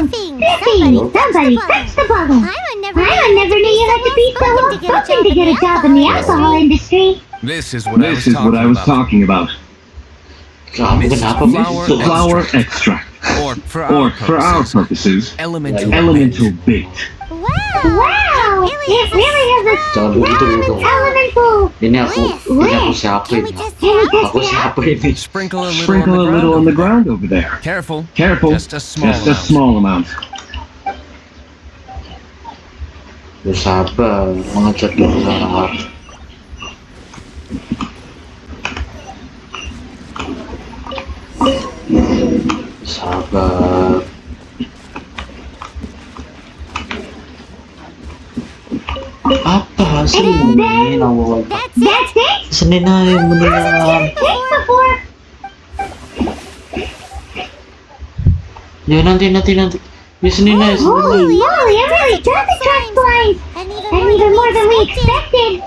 Biffing! Somebody touch the bubble! I never knew you had to be so well-spoken to get a job in the alcohol industry. This is what I was talking about. Mist Flower extract. Or for our purposes, elemental bait. Wow! It really has a elemental Ini siapa ini? Aku siapa ini? Sprinkle a little on the ground over there. Careful. Just a small amount. Sabar, mengecat dulu. Sabar. Apa hasil ini? That's it? Senin aja mendingan. Ya nanti. Ya Senin aja. Holy moly, I'm really good at track flies. And even more than we expected.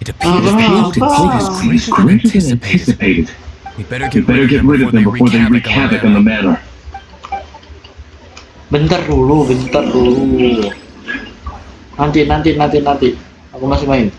It appears the potent is greater than anticipated. We better get rid of them before they wreak havoc on the manor. Bentar dulu. Nanti. Aku masih main.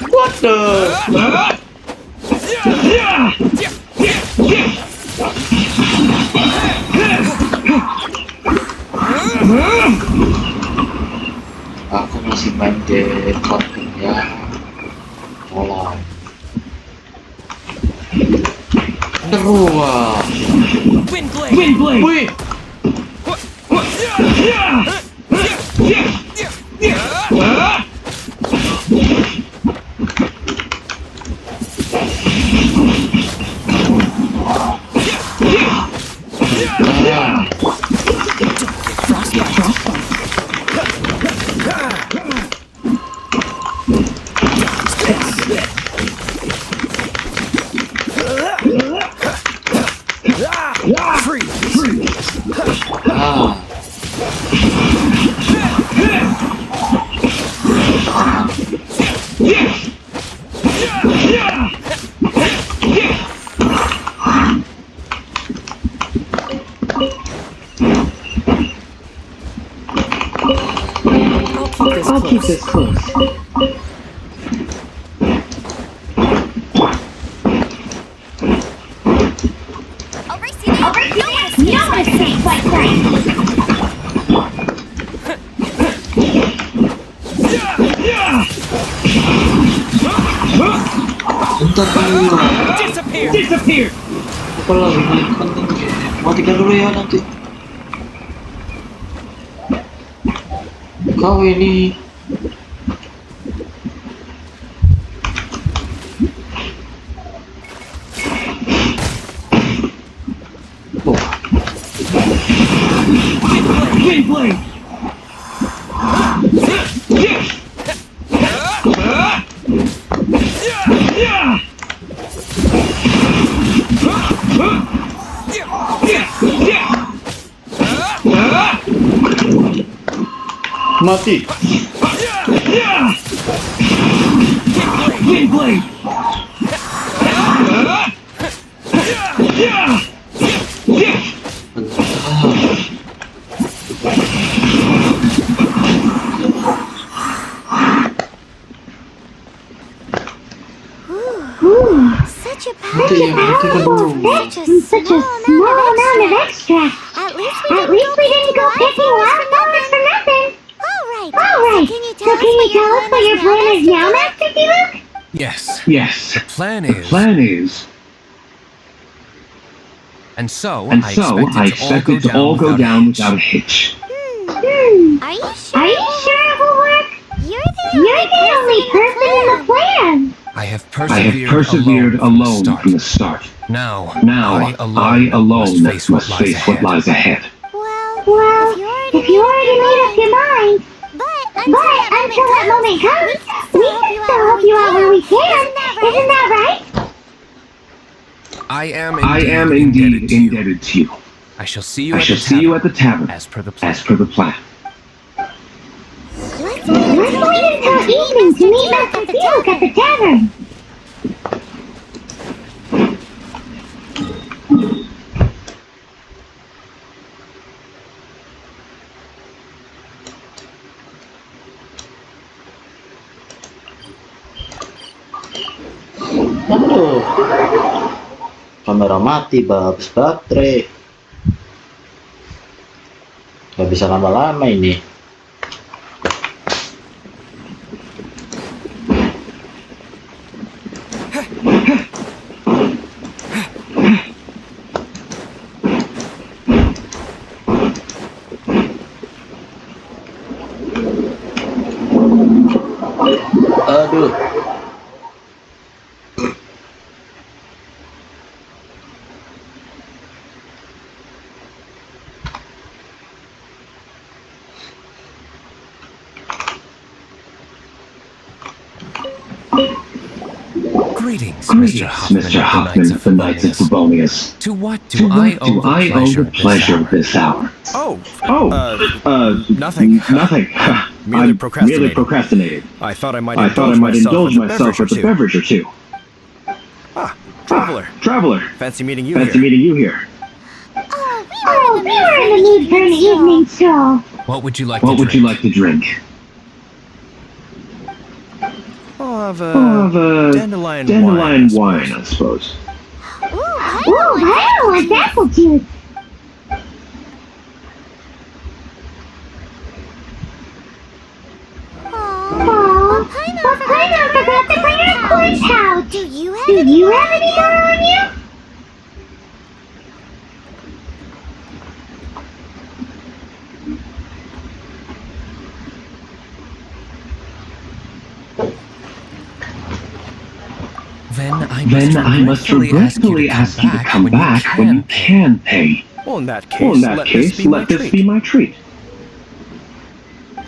What the? Aku masih main Draknight ya. Tolong. Noctua. Windblade. Wih. I'll keep this close. Disappear. Apa lagi nih konten? Matikan dulu ya nanti. Kau ini. Oh. Windblade. Mati. Big blade. Such a Itu yang itu kan such a small amount of extract. At least we didn't go picking wildflowers for nothing. All right. So can you tell us what your plan is now, Master Diluc? Yes. Yes. The plan The is. plan is. And so, And I so I expect it to all go down without a hitch. Are you sure it will work? You're the only person in the plan. I have I have persevered alone from the start. Now Now I alone must face what lies ahead. Well, if you already made up your mind. But until that moment comes, we can still help you out where we can. Isn't that right? I am indeed indebted to you. I shall see you at the tavern. as per the plan. As per the plan. Let's wait until evening to meet Master Diluc at the tavern. Aduh, kamera mati, habis baterai. Gak bisa lama-lama ini. Aduh. Greetings, Mr. Hoffman of the Knights of Favonius. To what do I owe the pleasure of this hour? Nothing. Nothing. Merely Merely procrastinated. I thought I might indulge myself with a beverage or two. Traveler. Traveler. Fancy meeting you Fancy here. meeting you here. Oh, we were in the mood for an evening stroll. What would you like What would you like to drink? Of Dandelion wine, I suppose. Ooh, I don't want apple juice. Aw, Paimon forgot to bring her corn pouch. Do you have any more on you? Then I must regretfully ask you to come back when you can pay. Well, in that case, let this be my treat. No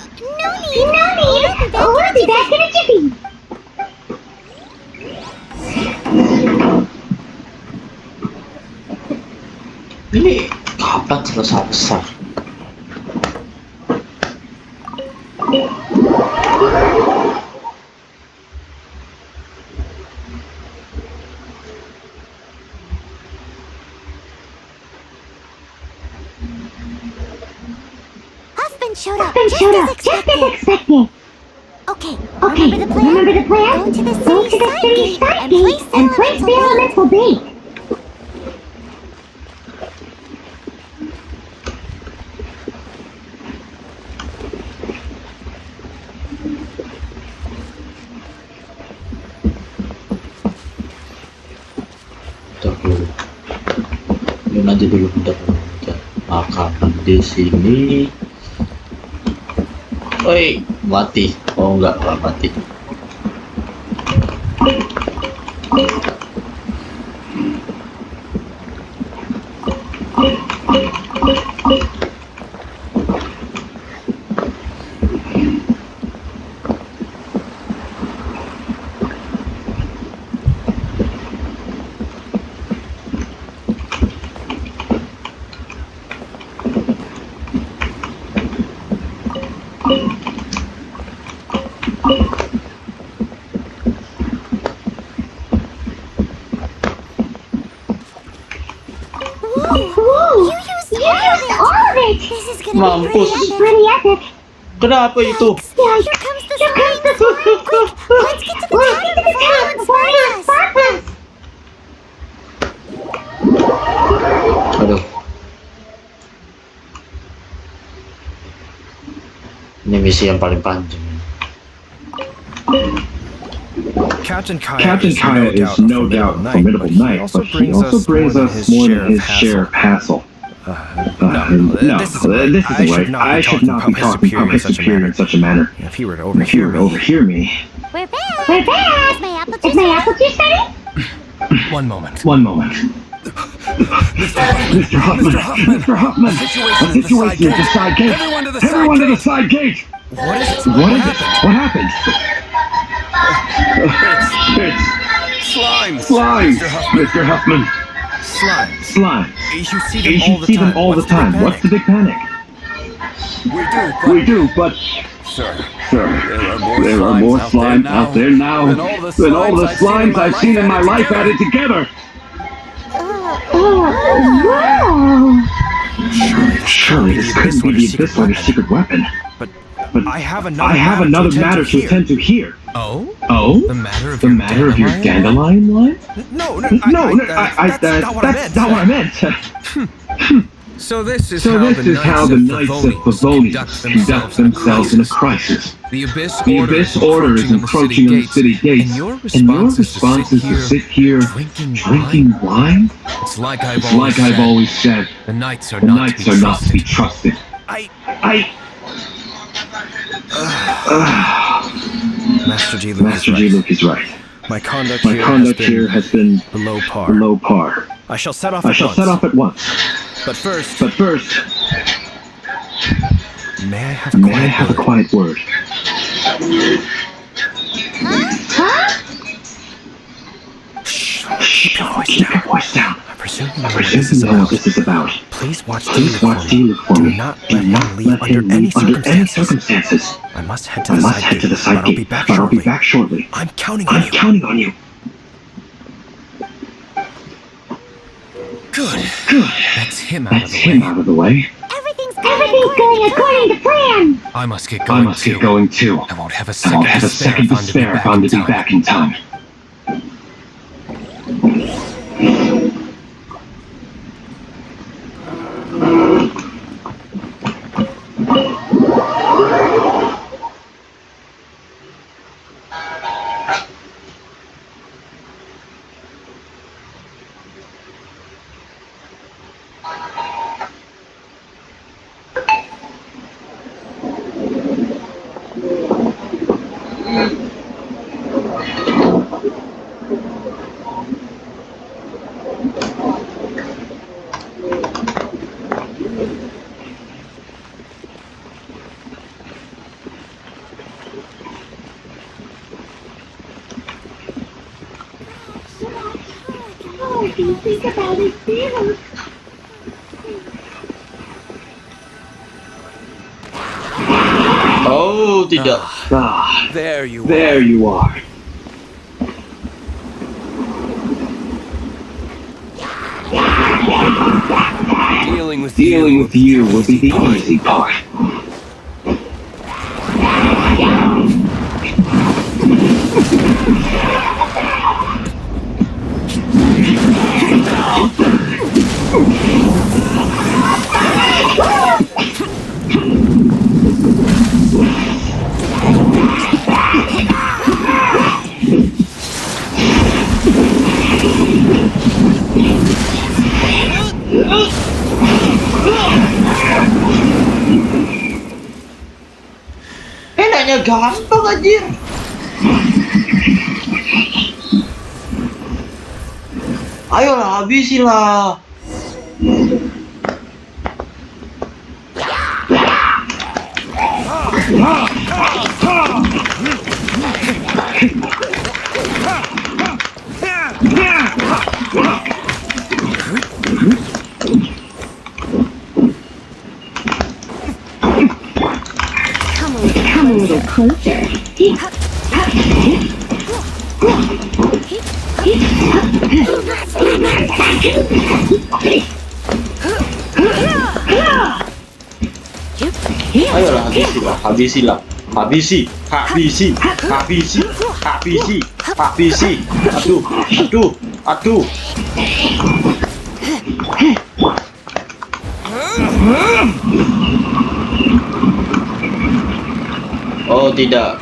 need. We'll be back in a jiffy. Ini kapan selesai? Showed up just as expected. Okay, remember the plan? Go to the city side gate and place the elemental bait. Yun aja dulu bentar. Makanan di sini. Woi, mati. Oh enggak mati. Mampus. Pretty epic. Kenapa itu? Here comes the slime. Quick, let's get to the tavern before anyone spots us. Aduh. Ini misi yang paling panjang. Captain Kaya is no doubt a formidable knight, but he also brings us more than his share of hassle. No, this isn't right. I should not be talking about his superior in such a manner. If he were to overhear me... We're back. Is my apple juice ready? One moment. Mr. Huffman! A situation at the side gate! Everyone to the side gate! What is it? What happened? It's slimes, Mr. Huffman. Slimes. You see them all the time. What's the big panic? We do, but... Sir, there are more slimes out there now than all the slimes I've seen in my life added together. Wow. Surely this couldn't be the Abyss Rider's secret weapon. But I have another matter to attend to here. Oh? The matter of your dandelion line? No, that's not what I meant. So this is how the Knights of Favonius conduct themselves in a crisis. The Abyss Order is encroaching on the city gates, and your response is to sit here drinking wine? It's like I've always said, the Knights are not to be trusted. Master G. Luke is right. My conduct here has been below par. I shall set off at once. But first, may I have a quiet word? Huh? Shh, keep your voice down. I presume you know what this is about. Please watch D-Look for me. Do not let him leave under any circumstances. I must head to the side gate, but I'll be back shortly. I'm counting on you. Good. That's him out of the way. Everything's going according to plan. I must get going too. I won't have a second to spare if I'm to be back in time. Think about it, too. Oh, tidak. There you are. Dealing with you will be the easy part. Enaknya gampang anjir. Ayolah, habisin lah. Come a little closer. Ayolah, habisi. Aduh. Oh, tidak.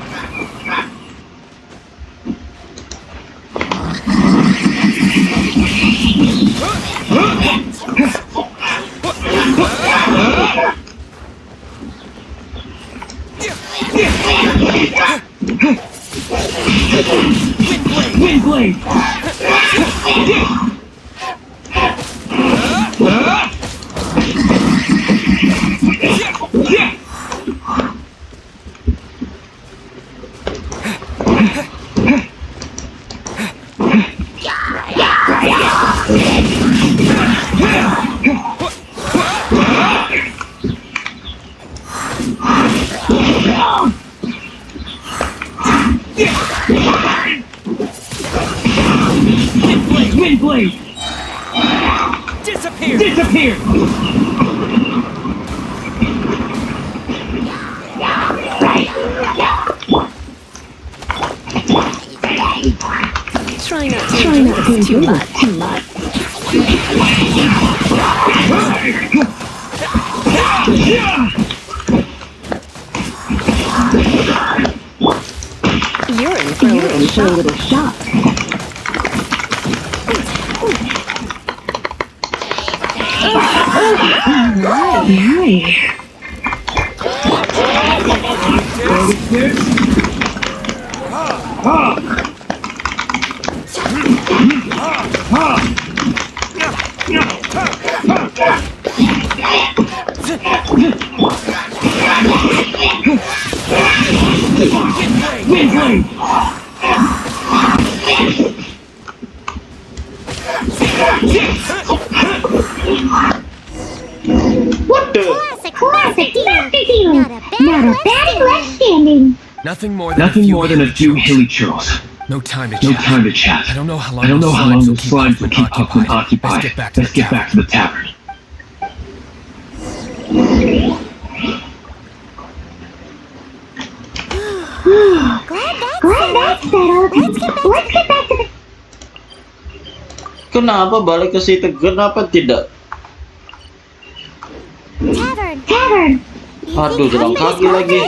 Windblade! Windblade! Disappear! Try not to enjoy this too much. You're in for a little shock. Windblade! What the? Classic deal. Not a bad left standing. Nothing more than a few hilly churls. No time to chat. I don't know how long those slimes will keep Huffman occupied. Let's get back to the tavern. Glad that's settled. Let's get back to the... Kenapa balik ke situ? Kenapa tidak? Tavern. Aduh, jalan kaki lagi.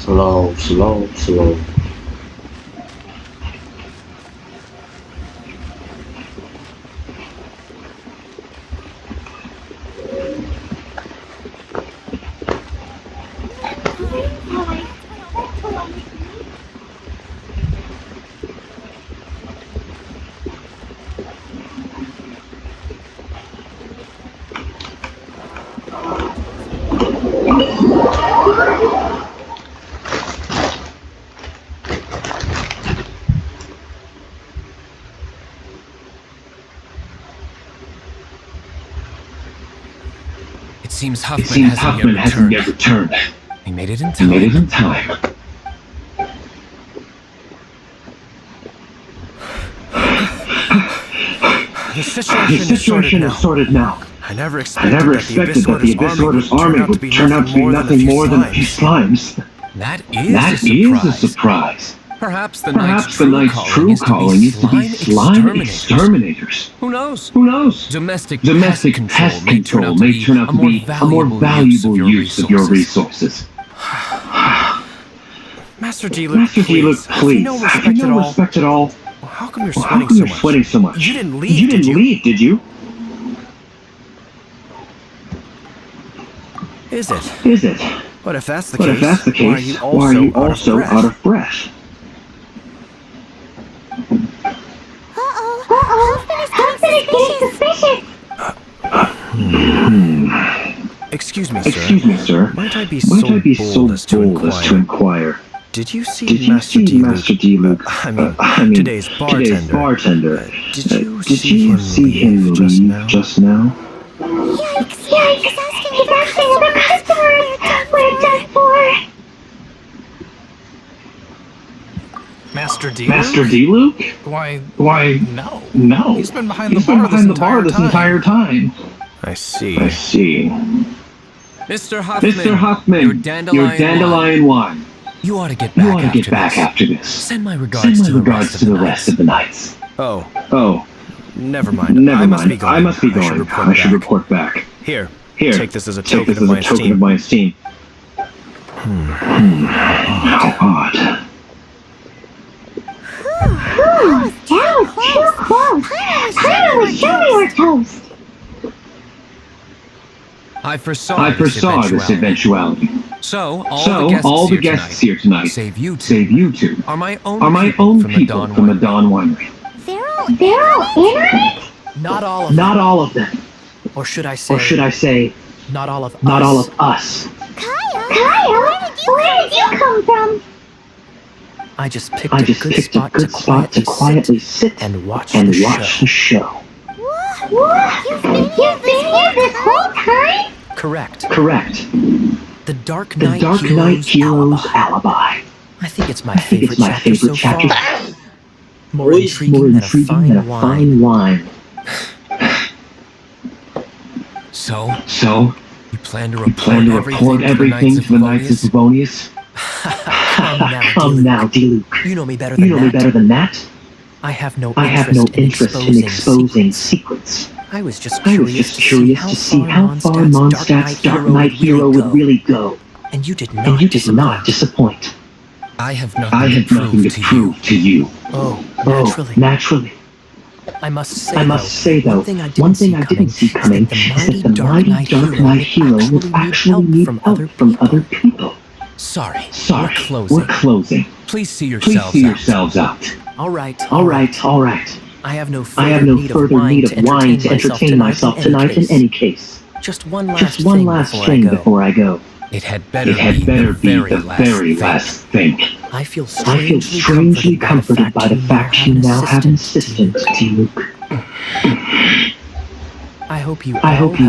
Slow. It seems Huffman hasn't yet returned. He made it in time. The situation is sorted now. I never expected that the Abyss Order's army would turn out to be nothing more than a few slimes. That is a surprise. Perhaps the Knight's true calling is to be slime exterminators. Who knows? Domestic pest control may turn out to be a more valuable use of your resources. Master D-Luke, please. Have you no respect at all? How come you're sweating so much? You didn't leave, did you? Is it? But if that's the case, why are you also out of breath? Huffman is getting suspicious. Excuse me, sir. Might I be so bold as to inquire? Did you see Master D-Luke? I mean, today's bartender. Did you see him leave just now? Yikes! He's asking if our customer Master D? Master D-Luke? Why, No. He's been behind He's the been bar behind this the bar this entire time. I see. Mr. Huffman, Mr. Huffman, your dandelion wine. You ought to get You back, ought to get back after this. Send my regards to the rest of the knights. Oh, never mind. Never I must mind. be going. I must be going. I should report back. Here. Here. Take this as a Take token this of as my a token esteem. of my esteem. How odd. That was too close. Paimon was sure we were toast. I foresaw this eventuality. So, all the guests here tonight, save you two, are my own people from the Dawn Winery. They're all in on it? Not all of them. Not all of them. Or should I say, not all of us. Kaya, where did you come from? I just picked a good spot to quietly sit and watch the show. What? You've been here this whole time? Correct. The The Dark Knight Hero's Alibi. I think it's my favorite chapter so far. More intriguing than a fine wine. So, you plan to report everything to the Knights of Favonius? Come now, D-Luke. You know me better than that. I have no interest in exposing secrets. I was just curious to see how far Mondstadt's Dark Knight hero would really go. And you did not disappoint. I have nothing to prove to you. Oh, naturally. I must say though, one thing I didn't see coming is that the mighty Dark Knight hero would actually need help from other people. Sorry, we're closing. Please see yourselves out. All right. I have no further need of wine to entertain myself tonight in any case. Just one last thing before I go. It had better be the very last thing. I feel strangely comforted by the fact you now have an assistant, T-Luke. I hope you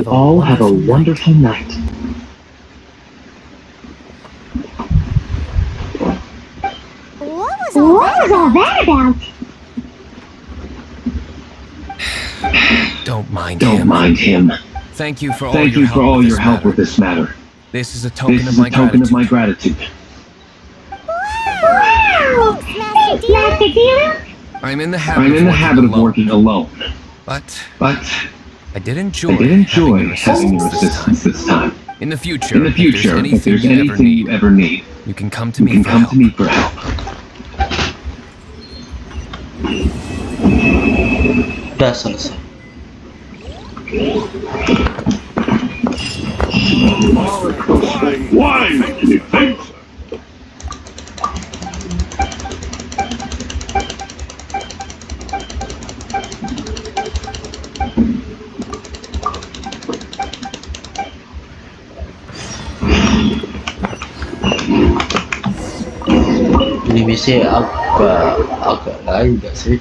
all have a wonderful night. What was all that about? Don't mind him. Thank you for all your help with this matter. This is a token of my gratitude. Wow! Master D-Luke? I'm in the habit of working alone. But I did enjoy having your assistance this time. In the future, if there's anything you ever need, you can come to me for help. Udah selesai. Why do you think so? Ini biasanya agak lain gak sih?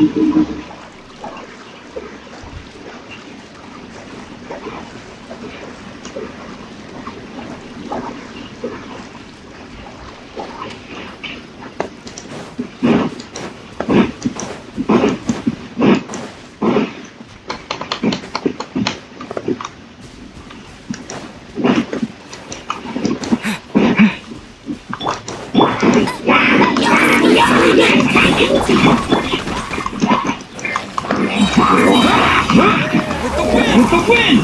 With the wind!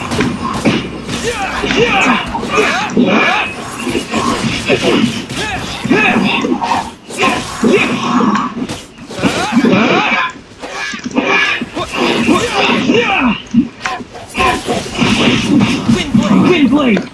Wind blade!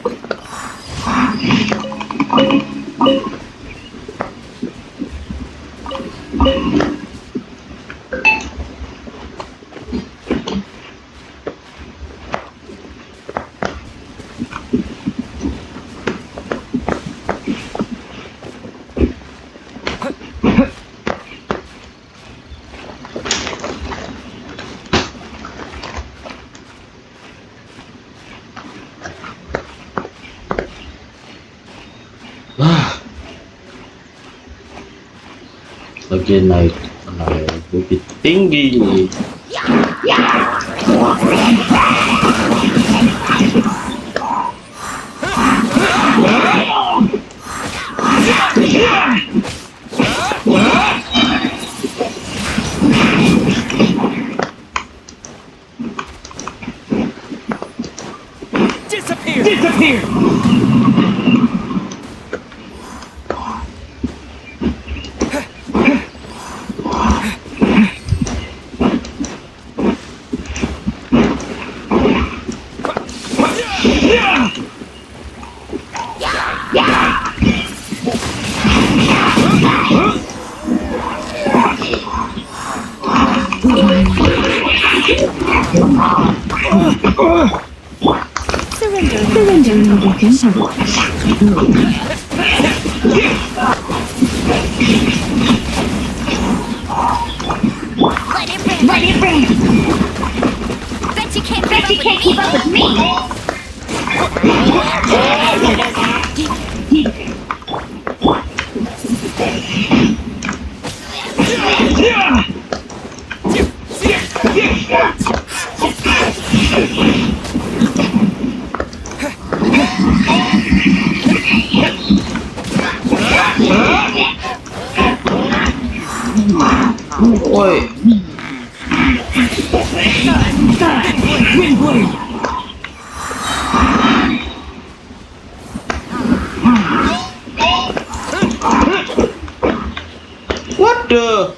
Lagi naik bukit tinggi. Disappear! Let it rain! Bet you can't keep up with me! Oi. Wind blade! What the?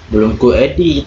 Belum ku edit.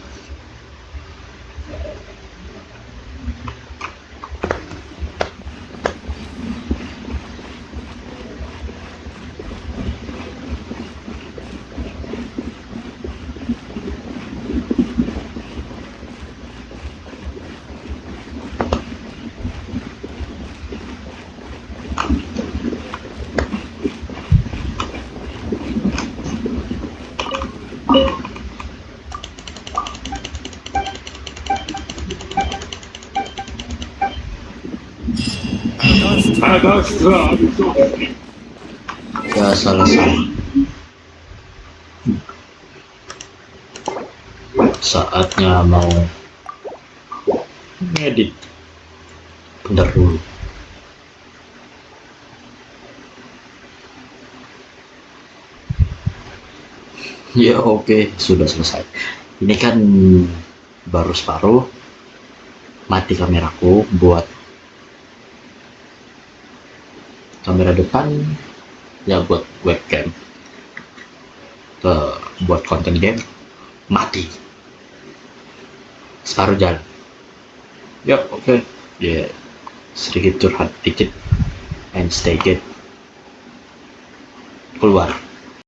Ya selesai. Saatnya mau ngedit. Bentar dulu. Ya oke, sudah selesai. Ini kan baru separuh. Mati kameraku buat kamera depan, ya buat webcam. Buat konten game, mati. Separuh jalan. Ya oke. Ya sedikit curhat dikit. And stay good. Keluar.